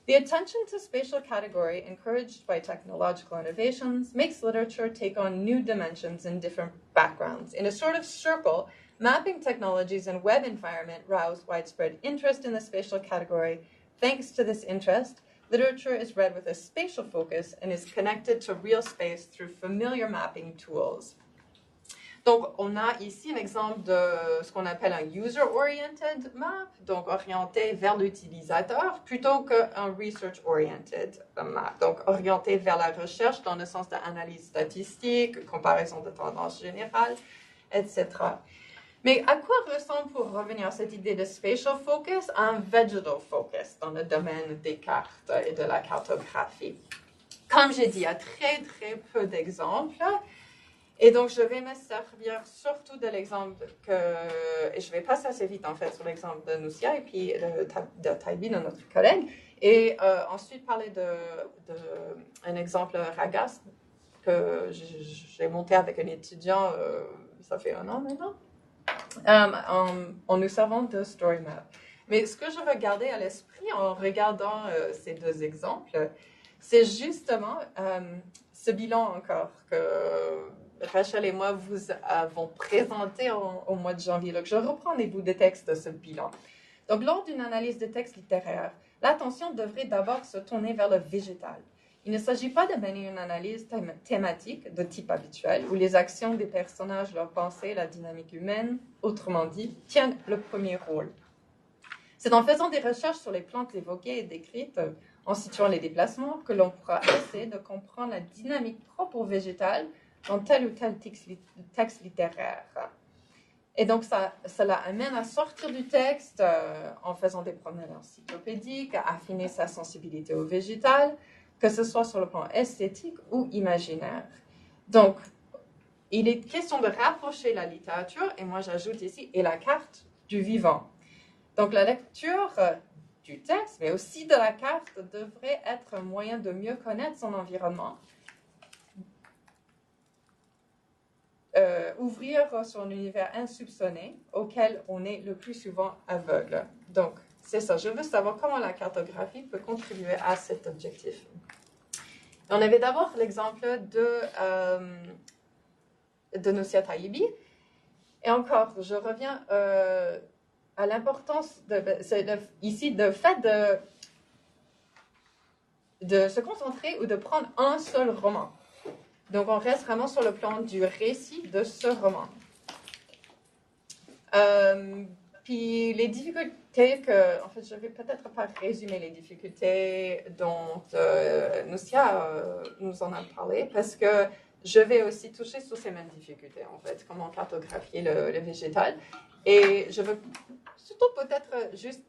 "The attention to spatial category encouraged by technological innovations makes literature take on new dimensions in different backgrounds. In a sort of circle, mapping technologies and web environment rouse widespread interest in the spatial category. Thanks to this interest, literature is read with a spatial focus and is connected to real space through familiar mapping tools." Donc, on a ici un exemple de ce qu'on appelle un user-oriented map, donc orienté vers l'utilisateur, plutôt qu'un research-oriented map, donc orienté vers la recherche dans le sens d'analyse statistique, comparaison de tendances générales, etc. Mais à quoi ressemble, pour revenir à cette idée de spatial focus, un vegetal focus dans le domaine des cartes et de la cartographie? Comme j'ai dit, il y a très très peu d'exemples. Et donc, je vais me servir surtout de l'exemple et je vais passer assez vite en fait sur l'exemple de Nusia et puis de Taibi, de notre collègue, et ensuite parler d'un exemple Ragas que j'ai monté avec un étudiant, ça fait 1 an maintenant, en nous servant de StoryMap. Mais ce que je veux garder à l'esprit en regardant ces 2 exemples, c'est justement ce bilan encore que Rachel et moi vous avons présenté au mois de janvier. Donc, je reprends des bouts de texte de ce bilan. Donc, lors d'une analyse de texte littéraire, l'attention devrait d'abord se tourner vers le végétal. Il ne s'agit pas de mener une analyse thématique de type habituel, où les actions des personnages, leurs pensées, la dynamique humaine, autrement dit, tiennent le premier rôle. C'est en faisant des recherches sur les plantes évoquées et décrites, en situant les déplacements, que l'on pourra essayer de comprendre la dynamique propre au végétal dans tel ou tel texte littéraire. Et donc, cela amène à sortir du texte en faisant des promènes encyclopédiques, à affiner sa sensibilité au végétal, que ce soit sur le plan esthétique ou imaginaire. Donc, il est question de rapprocher la littérature, et moi j'ajoute ici, et la carte du vivant. Donc, la lecture du texte, mais aussi de la carte, devrait être un moyen de mieux connaître son environnement, ouvrir sur un univers insoupçonné auquel on est le plus souvent aveugle. Donc, c'est ça. Je veux savoir comment la cartographie peut contribuer à cet objectif. On avait d'abord l'exemple de Nussia Taïbi. Et encore, je reviens à l'importance ici de fait de se concentrer ou de prendre un seul roman. Donc, on reste vraiment sur le plan du récit de ce roman. Puis, les difficultés en fait, je ne vais peut-être pas résumer les difficultés dont Nussia nous en a parlé, parce que je vais aussi toucher sur ces mêmes difficultés, en fait, comment cartographier le végétal. Et je veux surtout peut-être juste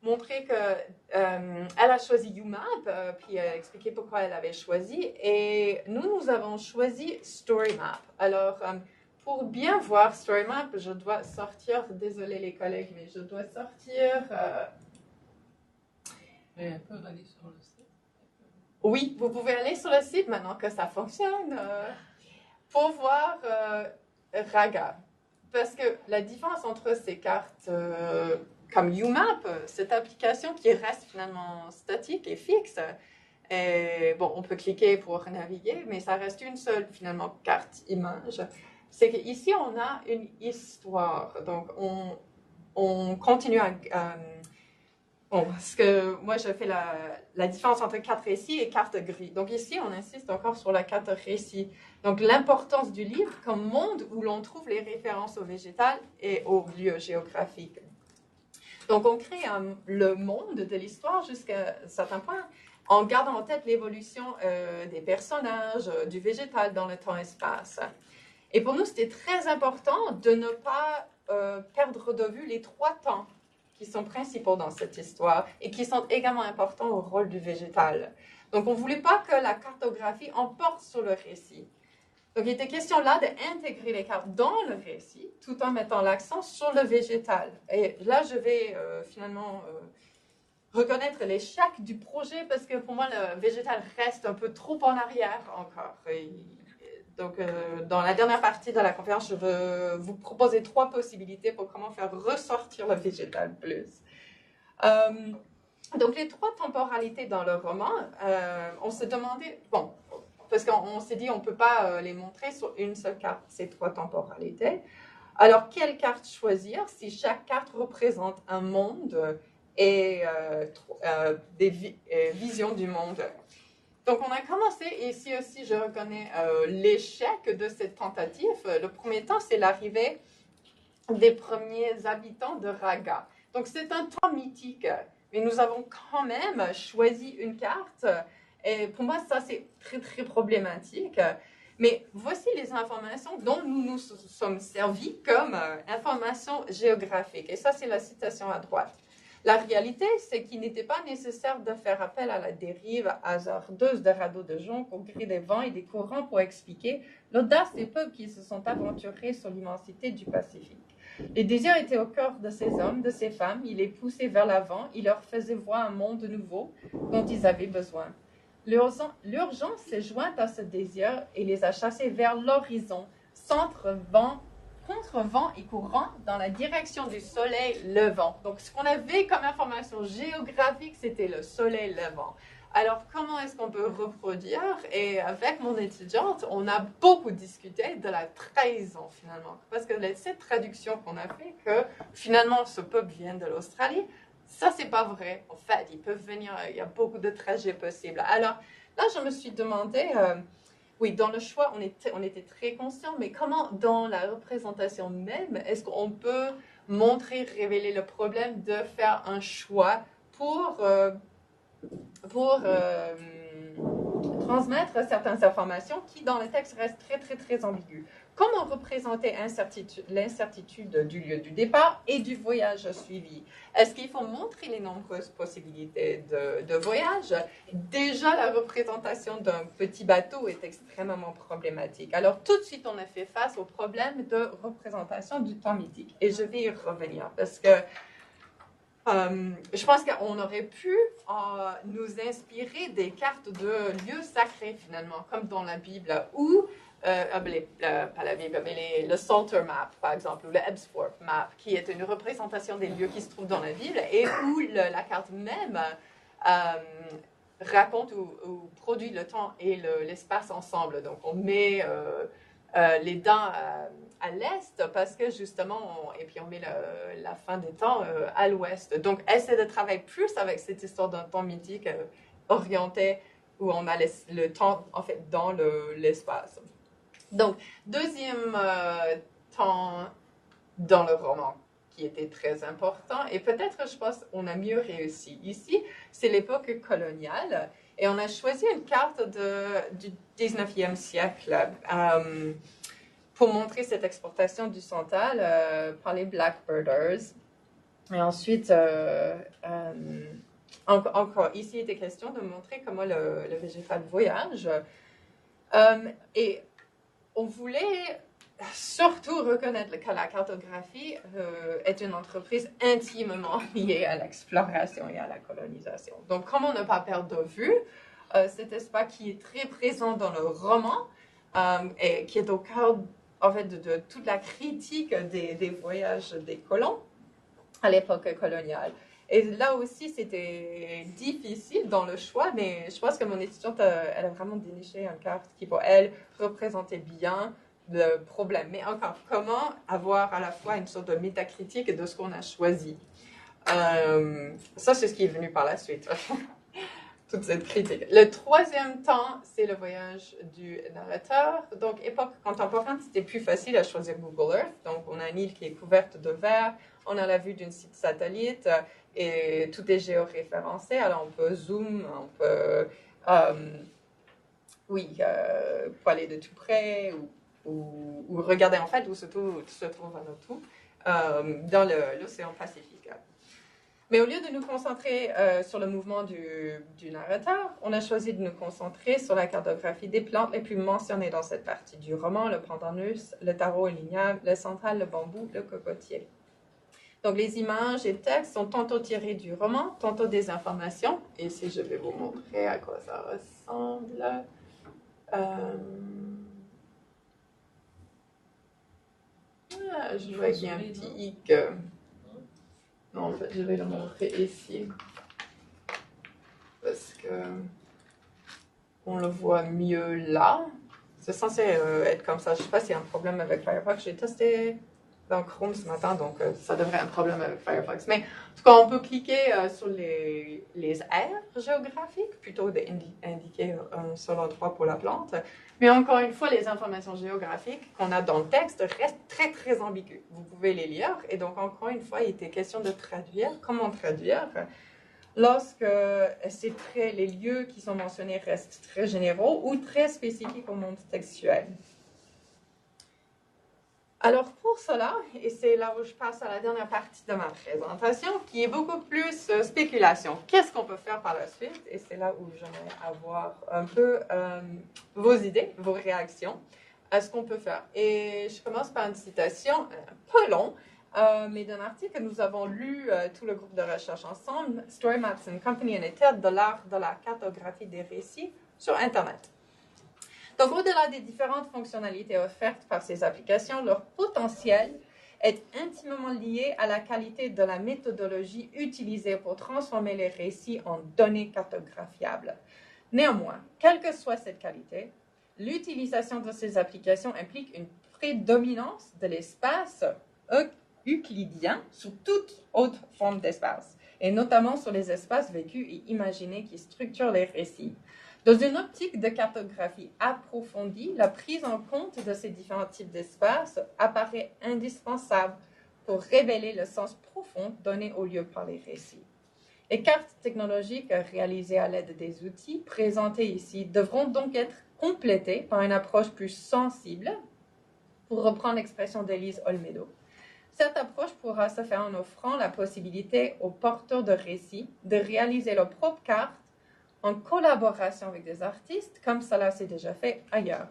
montrer qu'elle a choisi UMAP, puis expliquer pourquoi elle avait choisi. Et nous avons choisi StoryMap. Alors, pour bien voir StoryMap, je dois sortir, désolé les collègues, mais je dois sortir... Mais elles peuvent aller sur le site. Oui, vous pouvez aller sur le site maintenant que ça fonctionne pour voir Raga. Parce que la différence entre ces cartes comme UMAP, cette application qui reste finalement statique et fixe, et, bon, on peut cliquer pour naviguer, mais ça reste une seule finalement carte image. C'est qu'ici, on a une histoire. Donc, on continue à... bon, parce que moi, je fais la différence entre carte récit et carte gris. Donc, ici, on insiste encore sur la carte récit. Donc, l'importance du livre comme monde où l'on trouve les références au végétal et aux lieux géographiques. Donc, on crée le monde de l'histoire jusqu'à un certain point en gardant en tête l'évolution des personnages, du végétal dans le temps-espace. Et pour nous, c'était très important de ne pas perdre de vue les 3 temps qui sont principaux dans cette histoire et qui sont également importants au rôle du végétal. Donc, on ne voulait pas que la cartographie emporte sur le récit. Donc, il était question là d'intégrer les cartes dans le récit tout en mettant l'accent sur le végétal. Et là, je vais finalement reconnaître l'échec du projet parce que pour moi, le végétal reste un peu trop en arrière encore. Donc, dans la dernière partie de la conférence, je veux vous proposer 3 possibilités pour comment faire ressortir le végétal plus. Donc, les 3 temporalités dans le roman, on se demandait, bon, parce qu'on s'est dit on ne peut pas les montrer sur une seule carte, ces 3 temporalités. Alors, quelle carte choisir si chaque carte représente un monde et des visions du monde? Donc, on a commencé, et ici aussi, je reconnais l'échec de cette tentative. Le premier temps, c'est l'arrivée des premiers habitants de Raga. Donc, c'est un temps mythique, mais nous avons quand même choisi une carte. Et pour moi, ça, c'est très, très problématique. Mais voici les informations dont nous nous sommes servis comme informations géographiques. Et ça, c'est la citation à droite. La réalité, c'est qu'il n'était pas nécessaire de faire appel à la dérive hasardeuse de radeaux de joncs au gré des vents et des courants pour expliquer l'audace des peuples qui se sont aventurés sur l'immensité du Pacifique. Les désirs étaient au cœur de ces hommes, de ces femmes. Il les poussait vers l'avant. Il leur faisait voir un monde nouveau dont ils avaient besoin. L'urgence s'est jointe à ce désir et les a chassés vers l'horizon, contre vent et courant, dans la direction du soleil levant. Donc, ce qu'on avait comme information géographique, c'était le soleil levant. Alors, comment est-ce qu'on peut reproduire? Et avec mon étudiante, on a beaucoup discuté de la trahison, finalement. Parce que cette traduction qu'on a fait, que finalement, ce peuple vient de l'Australie, ça, c'est pas vrai. En fait, ils peuvent venir, il y a beaucoup de trajets possibles. Alors, là, je me suis demandé, oui, dans le choix, on était très conscients, mais comment, dans la représentation même, est-ce qu'on peut montrer, révéler le problème de faire un choix pour transmettre certaines informations qui, dans le texte, restent très, très, très ambiguës. Comment représenter l'incertitude du lieu du départ et du voyage suivi? Est-ce qu'il faut montrer les nombreuses possibilités de voyage? Déjà, la représentation d'un petit bateau est extrêmement problématique. Alors, tout de suite, on a fait face au problème de représentation du temps mythique. Et je vais y revenir parce que je pense qu'on aurait pu nous inspirer des cartes de lieux sacrés, finalement, comme dans la Bible, ou, pas la Bible, mais le Psalter Map, par exemple, ou le Ebsworth Map, qui est une représentation des lieux qui se trouvent dans la Bible, et où la carte même raconte ou produit le temps et l'espace ensemble. Donc, on met les dents à l'est parce que justement, et puis on met la fin des temps à l'ouest. Donc, essayer de travailler plus avec cette histoire d'un temps mythique orienté où on a le temps, en fait, dans l'espace. Donc, deuxième temps dans le roman qui était très important, et peut-être, je pense, on a mieux réussi ici, c'est l'époque coloniale. Et on a choisi une carte du 19e siècle pour montrer cette exportation du santal par les Blackbirders. Et ensuite, encore ici, il était question de montrer comment le végétal voyage. Et on voulait surtout reconnaître que la cartographie est une entreprise intimement liée à l'exploration et à la colonisation. Donc, comment ne pas perdre de vue cet espace qui est très présent dans le roman et qui est au cœur en fait, de toute la critique des voyages des colons à l'époque coloniale. Et là aussi, c'était difficile dans le choix, mais je pense que mon étudiante, elle a vraiment déniché une carte qui, pour elle, représentait bien le problème. Mais encore, comment avoir à la fois une sorte de métacritique de ce qu'on a choisi? Ça, c'est ce qui est venu par la suite. Toute cette critique. Le troisième temps, c'est le voyage du narrateur. Donc, époque contemporaine, c'était plus facile à choisir Google Earth. Donc, on a une île qui est couverte de verre, on a la vue d'un site satellite et tout est géoréférencé. Alors, on peut zoom, on peut, aller de tout près ou regarder en fait où se trouve un tout dans l'océan Pacifique. Mais au lieu de nous concentrer sur le mouvement du narrateur, on a choisi de nous concentrer sur la cartographie des plantes les plus mentionnées dans cette partie du roman, le pandanus, le taro lignable, le central, le bambou, le cocotier. Donc les images et textes sont tantôt tirés du roman, tantôt des informations. Et ici, je vais vous montrer à quoi ça ressemble. Je vois qu'il y a un petit hic. Non, en fait, je vais le montrer ici. Parce que on le voit mieux là. C'est censé être comme ça. Je ne sais pas s'il y a un problème avec Firefox. J'ai testé dans Chrome ce matin, donc ça devrait être un problème avec Firefox. Mais en tout cas, on peut cliquer sur les aires géographiques plutôt d'indiquer un seul endroit pour la plante. Mais encore une fois, les informations géographiques qu'on a dans le texte restent très, très ambiguës. Vous pouvez les lire. Et donc, encore une fois, il était question de traduire. Comment traduire lorsque les lieux qui sont mentionnés restent très généraux ou très spécifiques au monde textuel? Alors pour cela, et c'est là où je passe à la dernière partie de ma présentation, qui est beaucoup plus spéculation. Qu'est-ce qu'on peut faire par la suite? Et c'est là où j'aimerais avoir un peu vos idées, vos réactions à ce qu'on peut faire. Et je commence par une citation un peu longue, mais d'un article que nous avons lu tout le groupe de recherche ensemble, Story Maps and Company, une étude de l'art de la cartographie des récits sur Internet. Donc, au-delà des différentes fonctionnalités offertes par ces applications, leur potentiel est intimement liée à la qualité de la méthodologie utilisée pour transformer les récits en données cartographiables. Néanmoins, quelle que soit cette qualité, l'utilisation de ces applications implique une prédominance de l'espace euclidien sur toute autre forme d'espace, et notamment sur les espaces vécus et imaginés qui structurent les récits. Dans une optique de cartographie approfondie, la prise en compte de ces différents types d'espaces apparaît indispensable pour révéler le sens profond donné au lieu par les récits. Les cartes technologiques réalisées à l'aide des outils présentés ici devront donc être complétées par une approche plus sensible, pour reprendre l'expression d'Élise Olmedo. Cette approche pourra se faire en offrant la possibilité aux porteurs de récits de réaliser leurs propres cartes en collaboration avec des artistes, comme cela s'est déjà fait ailleurs.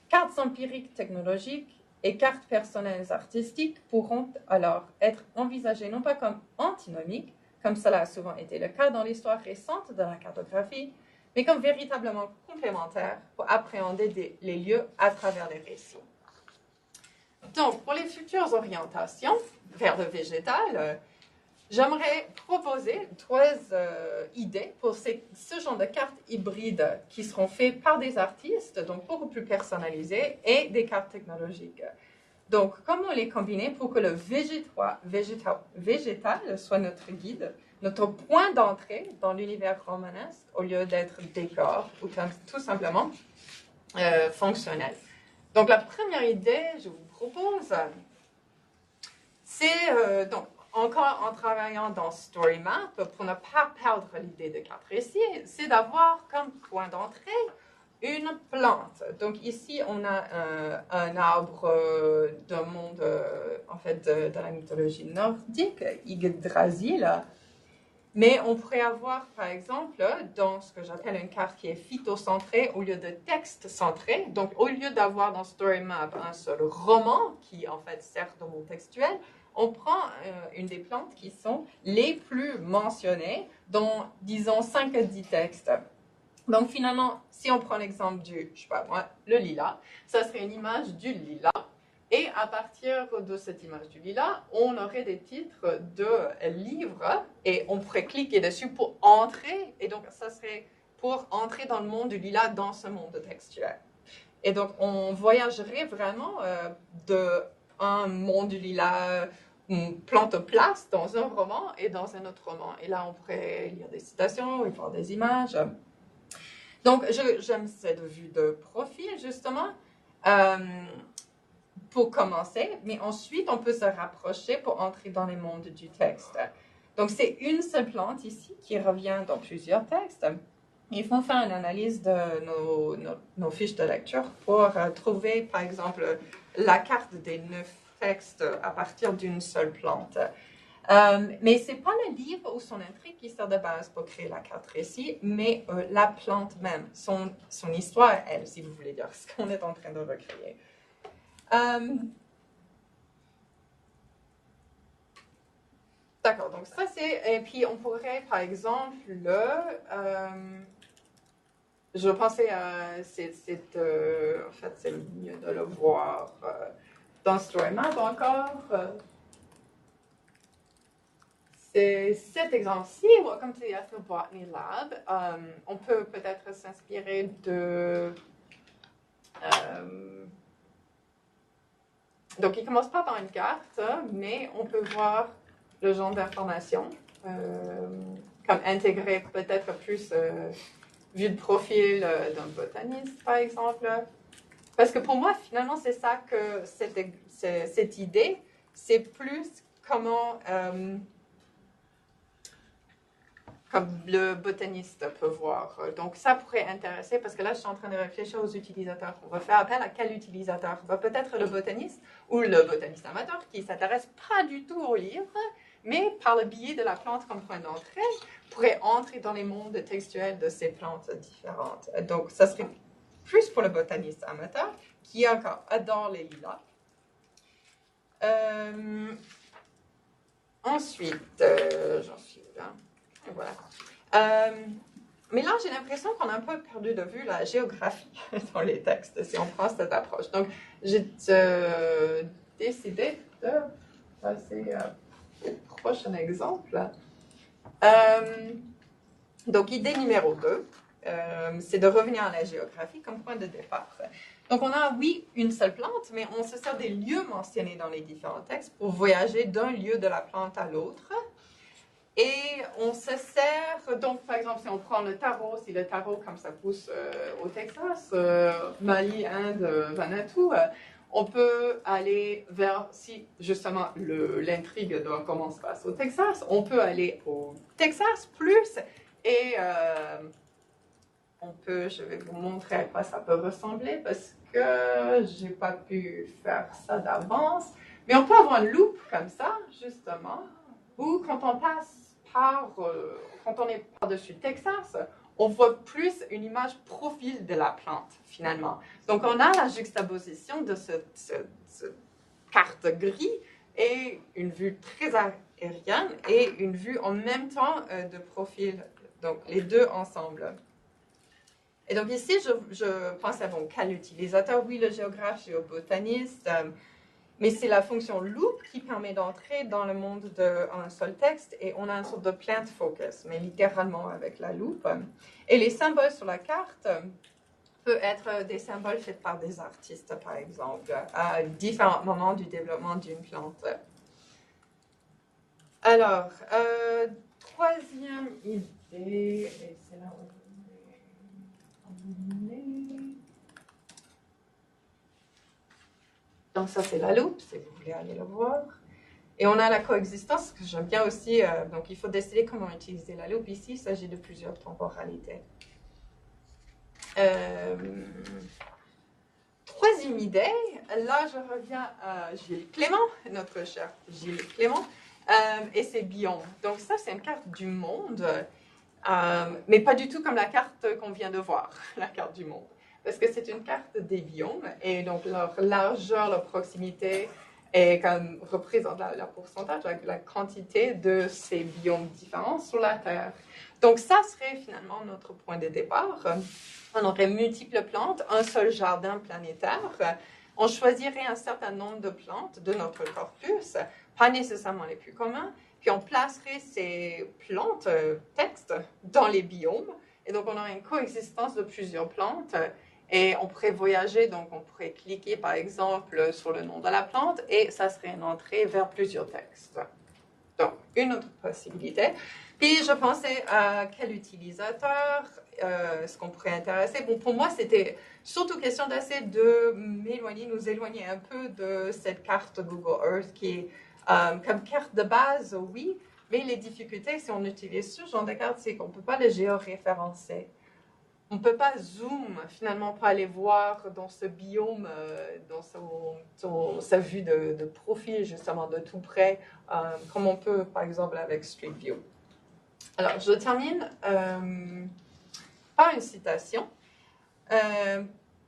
Cartes empiriques technologiques et cartes personnelles artistiques pourront alors être envisagées non pas comme antinomiques, comme cela a souvent été le cas dans l'histoire récente de la cartographie, mais comme véritablement complémentaires pour appréhender les lieux à travers les récits. Donc, pour les futures orientations vers le végétal, j'aimerais proposer 3 idées pour ce genre de cartes hybrides qui seront faites par des artistes, donc beaucoup plus personnalisées, et des cartes technologiques. Donc, comment les combiner pour que le végétal soit notre guide, notre point d'entrée dans l'univers romanesque, au lieu d'être décor ou tout simplement fonctionnel. Donc, la première idée, je vous propose, c'est, donc, encore en travaillant dans StoryMap, pour ne pas perdre l'idée de carte récit, c'est d'avoir comme point d'entrée une plante. Donc, ici, on a un arbre d'un monde, en fait, de la mythologie nordique, Yggdrasil. Mais on pourrait avoir, par exemple, dans ce que j'appelle une carte qui est phytocentrée au lieu de texte centré. Donc, au lieu d'avoir dans StoryMap un seul roman qui, en fait, sert de mot textuel, on prend une des plantes qui sont les plus mentionnées dans, disons, 5 à 10 textes. Donc, finalement, si on prend l'exemple du, je sais pas moi, le lilas, ça serait une image du lilas. Et à partir de cette image du lilas, on aurait des titres de livres et on pourrait cliquer dessus pour entrer. Et donc, ça serait pour entrer dans le monde du lilas, dans ce monde textuel. Et donc, on voyagerait vraiment d'un monde du lilas, une plante place dans un roman et dans un autre roman. Et là, on pourrait lire des citations et voir des images. Donc, j'aime cette vue de profil, justement. Pour commencer, mais ensuite, on peut se rapprocher pour entrer dans les mondes du texte. Donc, c'est une seule plante ici qui revient dans plusieurs textes. Il faut faire une analyse de nos fiches de lecture pour trouver, par exemple, la carte des 9 textes à partir d'une seule plante. Mais ce n'est pas le livre ou son intrigue qui sert de base pour créer la carte récit, mais la plante même, son histoire, elle, si vous voulez dire, ce qu'on est en train de recréer. D'accord, donc ça c'est, et puis on pourrait par exemple je pensais à, en fait c'est mieux de le voir dans StoryMap encore, c'est cet exemple-ci, Welcome to the Ethnobotany Lab, on peut peut-être s'inspirer de donc, il ne commence pas par une carte, mais on peut voir le genre d'information, comme intégrer peut-être plus vue de profil d'un botaniste, par exemple. Parce que pour moi, finalement, c'est ça que cette idée, c'est plus comment comme le botaniste peut voir. Donc, ça pourrait intéresser, parce que là, je suis en train de réfléchir aux utilisateurs. On va faire appel à quel utilisateur? Peut-être le botaniste ou le botaniste amateur qui ne s'intéresse pas du tout au livre, mais par le biais de la plante comme point d'entrée, pourrait entrer dans les mondes textuels de ces plantes différentes. Donc, ça serait plus pour le botaniste amateur qui encore adore les lilas. Ensuite, j'en suis là. Voilà. Mais là, j'ai l'impression qu'on a un peu perdu de vue la géographie dans les textes, si on prend cette approche. Donc, j'ai décidé peuvent passer au prochain exemple. Donc, idée numéro 2, c'est de revenir à la géographie comme point de départ. Donc, on a, oui, une seule plante, mais on se sert des lieux mentionnés dans les différents textes pour voyager d'un lieu de la plante à l'autre. Et on se sert, donc, par exemple, si on prend le taro, si le taro, comme ça pousse au Texas, Mali, Inde, Vanuatu, on peut aller vers, si justement l'intrigue de comment se passe au Texas, on peut aller au Texas plus et on peut, je vais vous montrer à quoi ça peut ressembler parce que j'ai pas pu faire ça d'avance, mais on peut avoir un loop comme ça, justement, où quand on passe quand on est par-dessus Texas, on voit plus une image profil de la plante, finalement. Donc, on a la juxtaposition de cette carte gris et une vue très aérienne et une vue en même temps de profil. Donc, les deux ensemble. Et donc, ici, je pense à quel utilisateur? Oui, le géographe, géobotaniste, mais c'est la fonction loop qui permet d'entrer dans le monde d'un seul texte et on a une sorte de plant focus, mais littéralement avec la loupe. Et les symboles sur la carte peuvent être des symboles faits par des artistes, par exemple, à différents moments du développement d'une plante. Alors, troisième idée, et c'est là où on est. Donc ça, c'est la loupe, si vous voulez aller le voir. Et on a la coexistence, que j'aime bien aussi. Donc, il faut décider comment utiliser la loupe. Ici, il s'agit de plusieurs temporalités. Troisième idée, là, je reviens à Gilles Clément, notre cher Gilles Clément, et ses biomes. Donc ça, c'est une carte du monde, mais pas du tout comme la carte qu'on vient de voir, la carte du monde. Parce que c'est une carte des biomes, et donc leur largeur, leur proximité, représente la pourcentage, la quantité de ces biomes différents sur la Terre. Donc ça serait finalement notre point de départ. On aurait multiples plantes, un seul jardin planétaire. On choisirait un certain nombre de plantes de notre corpus, pas nécessairement les plus communs, puis on placerait ces plantes, textes, dans les biomes. Et donc on aurait une coexistence de plusieurs plantes. Et on pourrait voyager, donc on pourrait cliquer par exemple sur le nom de la plante et ça serait une entrée vers plusieurs textes. Donc, une autre possibilité. Puis je pensais à quel utilisateur est-ce qu'on pourrait intéresser. Bon, pour moi, c'était surtout question d'essayer de nous éloigner un peu de cette carte Google Earth qui est comme carte de base, oui, mais les difficultés si on utilise ce genre de carte, c'est qu'on ne peut pas le géoréférencer. On ne peut pas zoom, finalement, pour aller voir dans ce biome, dans sa vue de profil, justement, de tout près, comme on peut, par exemple, avec Street View. Alors, je termine par une citation,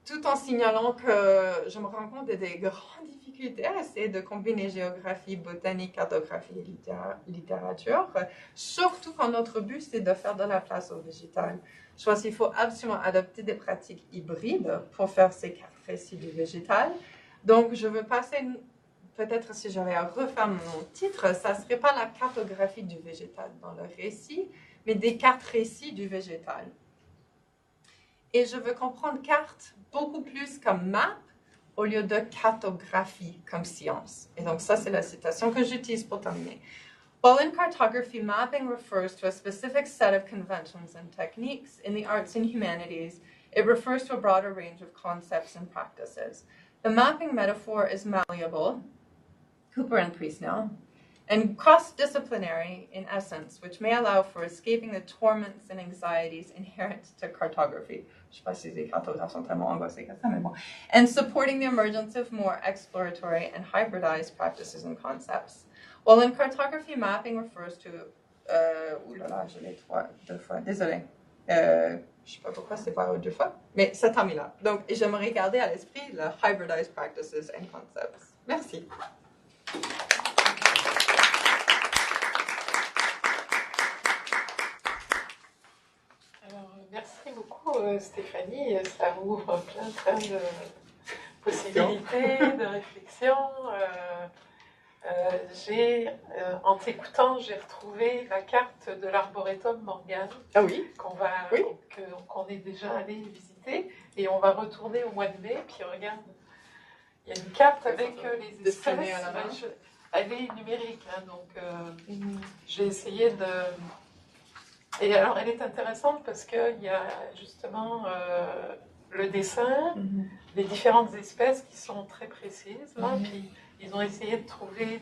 tout en signalant que je me rends compte des grandes difficultés à essayer de combiner géographie, botanique, cartographie et littérature, surtout quand notre but, c'est de faire de la place au végétal. Je pense qu'il faut absolument adopter des pratiques hybrides pour faire ces cartes récits du végétal. Donc, je veux passer, peut-être si j'avais à refaire mon titre, ça ne serait pas la cartographie du végétal dans le récit, mais des cartes récits du végétal. Et je veux comprendre carte beaucoup plus comme map au lieu de cartographie comme science. Et donc, ça, c'est la citation que j'utilise pour terminer. While in cartography, mapping refers to a specific set of conventions and techniques in the arts and humanities, it refers to a broader range of concepts and practices. The mapping metaphor is malleable, Cooper and Priestnell, and cross-disciplinary in essence, which may allow for escaping the torments and anxieties inherent to cartography. Je sais pas si les cartographes sont tellement angoissés que ça, mais bon. And supporting the emergence of more exploratory and hybridized practices and concepts. While in cartography, mapping refers to... je l'ai deux fois, désolé. Je ne sais pas pourquoi c'est pas deux fois, mais ça termine là. Donc, j'aimerais garder à l'esprit le hybridized practices and concepts. Merci. Alors, merci beaucoup Stéphanie, ça ouvre plein de possibilités, de réflexion. En t'écoutant, j'ai retrouvé la carte de l'arboretum Morgane Ah oui. qu'on est déjà allé visiter et on va retourner au mois de mai. Puis regarde, il y a une carte avec les dessinée espèces. à la main. Elle est numérique, hein, donc j'ai essayé de. Et alors, elle est intéressante parce qu'il y a justement le dessin des différentes espèces qui sont très précises. Là, puis ils ont essayé de trouver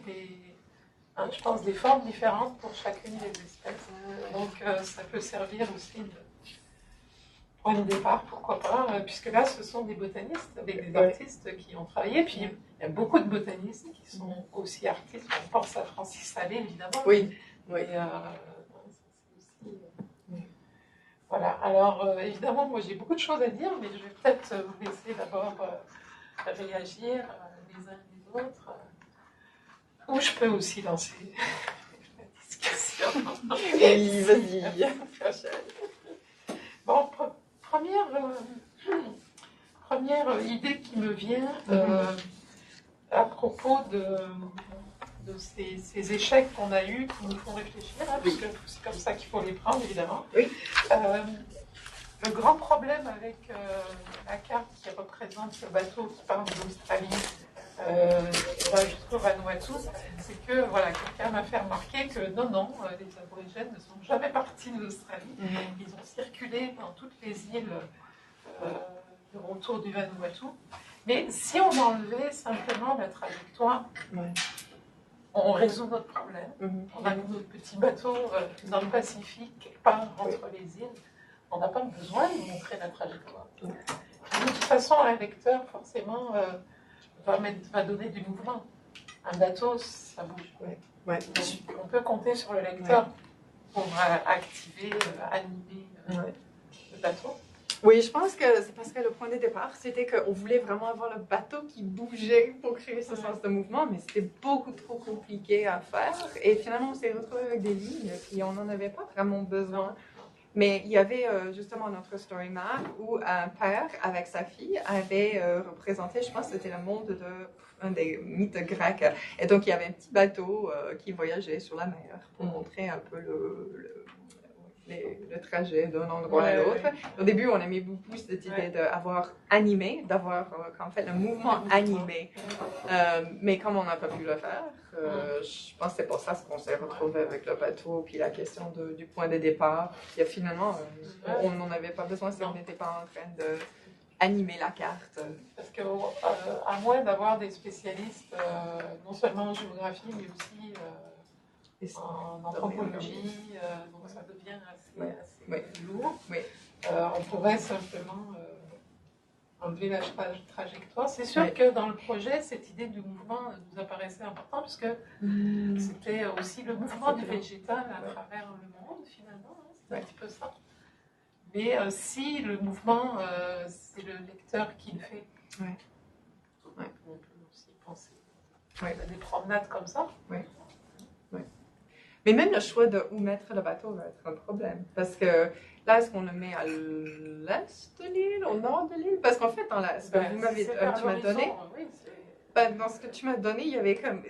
je pense, des formes différentes pour chacune des espèces. Donc, ça peut servir aussi de point de départ, pourquoi pas, puisque là, ce sont des botanistes avec des artistes qui ont travaillé. Puis, il y a beaucoup de botanistes qui sont aussi artistes. On pense à Francis Allais, évidemment. Oui. Mais, c'est aussi, voilà. Alors, évidemment, moi, j'ai beaucoup de choses à dire, mais je vais peut-être vous laisser d'abord réagir les uns les autres. Ou je peux aussi lancer la discussion. Oui, vas-y. Bon, première idée qui me vient à propos de ces échecs qu'on a eus, qui nous font réfléchir, hein, parce que c'est comme ça qu'il faut les prendre, évidemment. Oui. Le grand problème avec la carte qui représente le bateau qui part d'Australie jusqu'au Vanuatu, c'est que voilà, quelqu'un m'a fait remarquer que non, les aborigènes ne sont jamais partis d'Australie. Ils ont circulé dans toutes les îles autour du Vanuatu. Mais si on enlevait simplement la trajectoire, on résout notre problème. On a notre petit bateau dans le Pacifique, quelque part entre les îles. On n'a pas besoin de montrer la trajectoire. De toute façon, un lecteur, forcément, va donner du mouvement. Un bateau, ça bouge. Donc, on peut compter sur le lecteur pour activer, animer le bateau. Oui, je pense que c'est parce que le point de départ, c'était qu'on voulait vraiment avoir le bateau qui bougeait pour créer ce sens de mouvement, mais c'était beaucoup trop compliqué à faire. Et finalement, on s'est retrouvé avec des lignes, puis on n'en avait pas vraiment besoin. Mais il y avait justement notre story map où un père avec sa fille avait représenté, je pense que c'était le monde un des mythes grecs. Et donc il y avait un petit bateau qui voyageait sur la mer pour montrer un peu le trajet d'un endroit à l'autre. Au début, on aimait beaucoup cette idée d'avoir animé, d'avoir en fait un mouvement animé. Mais comme on n'a pas pu le faire, je pense que c'est pour ça qu'on s'est retrouvé avec le bateau, puis la question du point de départ. Et finalement, on n'en avait pas besoin si on n'était pas en train d'animer la carte. Parce qu'à moins d'avoir des spécialistes, non seulement en géographie, mais aussi en anthropologie, donc ça devient assez lourd. On pourrait simplement enlever la trajectoire. C'est sûr que dans le projet, cette idée du mouvement nous apparaissait importante, parce que c'était aussi le mouvement du végétal à travers le monde, finalement. C'est un petit peu ça. Mais si le mouvement, c'est le lecteur qui le fait, on peut aussi penser à des promenades comme ça. Mais même le choix de où mettre le bateau va être un problème. Parce que là, est-ce qu'on le met à l'est de l'île, au nord de l'île? Parce qu'en fait, dans ce que tu m'as donné, dans ce que tu m'as donné, il y avait comme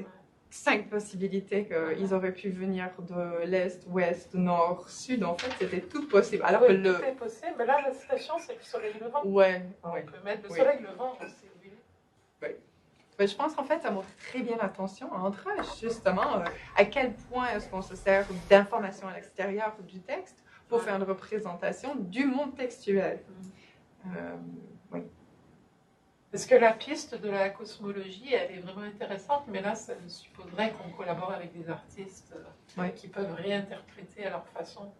5 possibilités qu'ils auraient pu venir de l'est, ouest, nord, sud. En fait, c'était tout possible. Alors que tout est possible, mais là, la situation, c'est le soleil levant. On peut mettre le soleil levant, on sait où il est. Mais je pense qu'en fait, ça montre très bien la tension entre justement à quel point est-ce qu'on se sert d'informations à l'extérieur du texte pour faire une représentation du monde textuel. Parce que la piste de la cosmologie, elle est vraiment intéressante, mais là, ça supposerait qu'on collabore avec des artistes qui peuvent réinterpréter à leur façon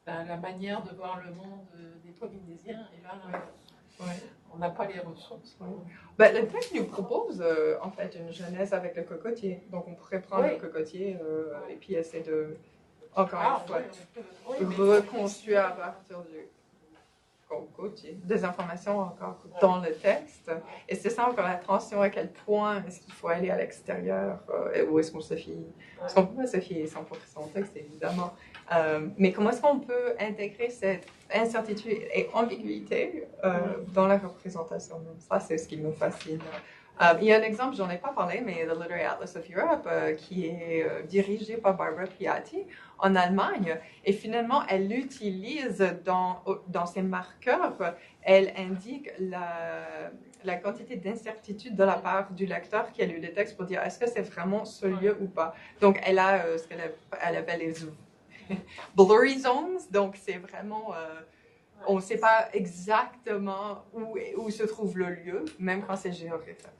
la manière de voir le monde des Polynésiens. Et là, on n'a pas les ressources. Le texte nous propose en fait une genèse avec le cocotier. Donc on pourrait prendre le cocotier et puis essayer de, encore une fois, reconstruire à partir du cocotier des informations encore dans le texte. Et c'est ça encore la tension, à quel point est-ce qu'il faut aller à l'extérieur ou est-ce qu'on se fie. Parce qu'on ne peut pas se fier 100% au texte, évidemment. Mais comment est-ce qu'on peut intégrer cette incertitude et ambiguïté dans la représentation? Ça, c'est ce qui me fascine Il y a un exemple, j'en ai pas parlé, mais The Literary Atlas of Europe, qui est dirigé par Barbara Piatti en Allemagne. Et finalement, elle l'utilise dans ses marqueurs. Elle indique la quantité d'incertitude de la part du lecteur qui a lu le texte pour dire est-ce que c'est vraiment ce lieu ou pas. Donc, elle a ce qu'elle appelle les blurry zones. Donc, c'est vraiment... on ne sait pas exactement où se trouve le lieu, même quand c'est géoréférence.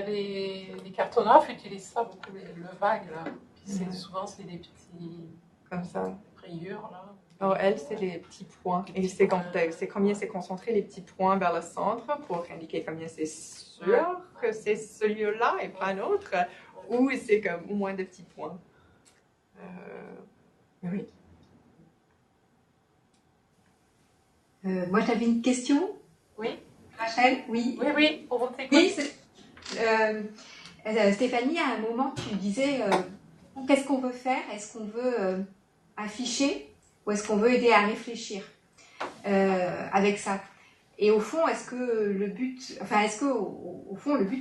Les cartographes utilisent ça beaucoup, le vague, là. Puis souvent, c'est des petits... Comme ça. Rayures, là. Alors, elle, c'est les petits points. Et c'est combien c'est concentré, les petits points vers le centre, pour indiquer combien c'est sûr que c'est ce lieu-là et pas un autre, ou c'est comme moins de petits points. Oui. Moi, j'avais une question. Oui. Rachel, oui. Oui, on t'écoute. Oui, Stéphanie, à un moment, tu disais qu'est-ce qu'on veut faire? Est-ce qu'on veut afficher ou est-ce qu'on veut aider à réfléchir avec ça? Et au fond, est-ce que le but,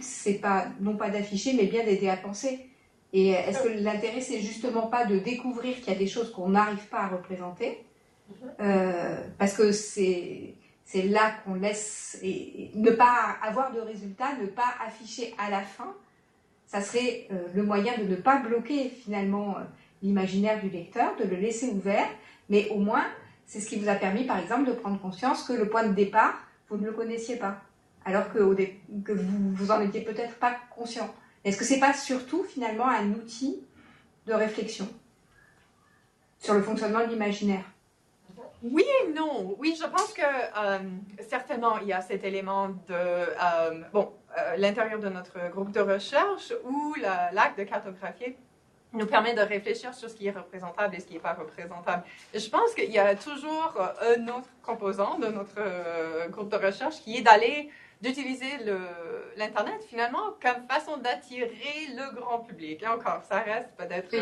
c'est pas, non pas d'afficher, mais bien d'aider à penser? Et est-ce que l'intérêt, c'est justement pas de découvrir qu'il y a des choses qu'on n'arrive pas à représenter? Parce que c'est là qu'on laisse, et ne pas avoir de résultat, ne pas afficher à la fin, ça serait le moyen de ne pas bloquer finalement l'imaginaire du lecteur, de le laisser ouvert, mais au moins c'est ce qui vous a permis par exemple de prendre conscience que le point de départ, vous ne le connaissiez pas, alors que vous en étiez peut-être pas conscient. Est-ce que c'est pas surtout finalement un outil de réflexion sur le fonctionnement de l'imaginaire? Oui et non. Oui, je pense que certainement il y a cet élément de l'intérieur de notre groupe de recherche où l'acte de cartographier nous permet de réfléchir sur ce qui est représentable et ce qui n'est pas représentable. Et je pense qu'il y a toujours un autre composant de notre groupe de recherche qui est d'utiliser l'Internet finalement comme façon d'attirer le grand public. Et encore, ça reste peut-être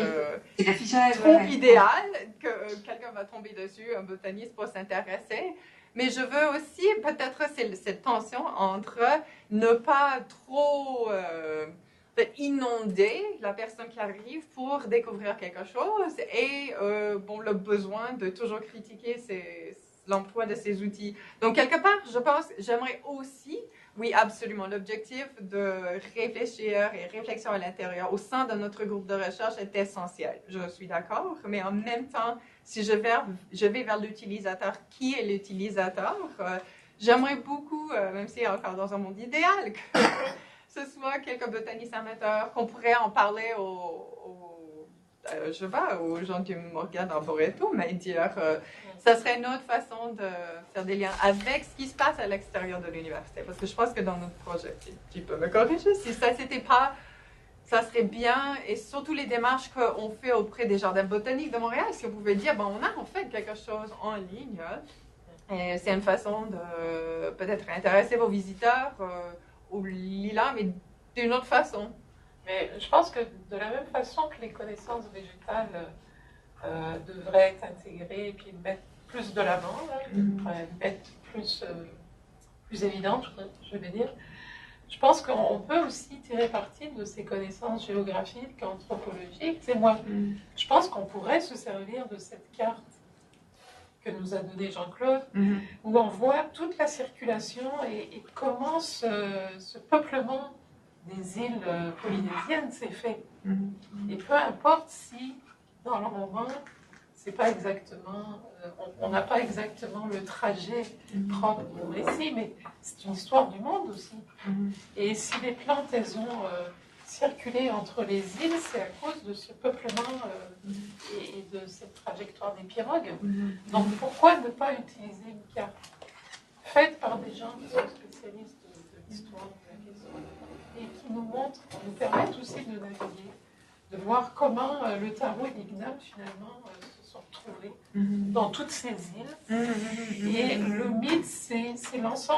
trop idéal que quelqu'un va tomber dessus, un botaniste pour s'intéresser. Mais je veux aussi peut-être cette tension entre ne pas trop inonder la personne qui arrive pour découvrir quelque chose et le besoin de toujours critiquer l'emploi de ces outils. Donc, quelque part, je pense, j'aimerais aussi, oui, absolument, l'objectif de réfléchir et réflexion à l'intérieur au sein de notre groupe de recherche est essentiel. Je suis d'accord, mais en même temps, si je vais vers l'utilisateur, qui est l'utilisateur, j'aimerais beaucoup, même si encore dans un monde idéal, que ce soit quelques botanistes amateurs, qu'on pourrait en parler aux gens du Morgan Arboretum, mais dire ça serait une autre façon de faire des liens avec ce qui se passe à l'extérieur de l'université. Parce que je pense que dans notre projet, tu peux me corriger, si ça c'était pas, ça serait bien, et surtout les démarches qu'on fait auprès des jardins botaniques de Montréal, si on pouvait dire, on a en fait quelque chose en ligne, et c'est une façon de peut-être intéresser vos visiteurs au lilas, mais d'une autre façon. Mais je pense que de la même façon que les connaissances végétales devraient être intégrées et puis mettre plus de l'avant, être plus évidentes, je vais dire, je pense qu'on peut aussi tirer parti de ces connaissances géographiques, anthropologiques. C'est moi, je pense qu'on pourrait se servir de cette carte que nous a donnée Jean-Claude, où on voit toute la circulation et comment ce peuplement des îles polynésiennes s'est fait. Et peu importe si, dans le roman, c'est pas exactement, on n'a pas exactement le trajet propre au récit, mais c'est une histoire du monde aussi. Et si les plantes, elles ont circulé entre les îles, c'est à cause de ce peuplement et de cette trajectoire des pirogues. Donc pourquoi ne pas utiliser une carte faite par des gens qui sont spécialistes de l'histoire de la question et qui nous permettent aussi de naviguer, de voir comment le tarot et l'igname finalement se sont retrouvés dans toutes ces îles. Et le mythe, c'est l'ensemble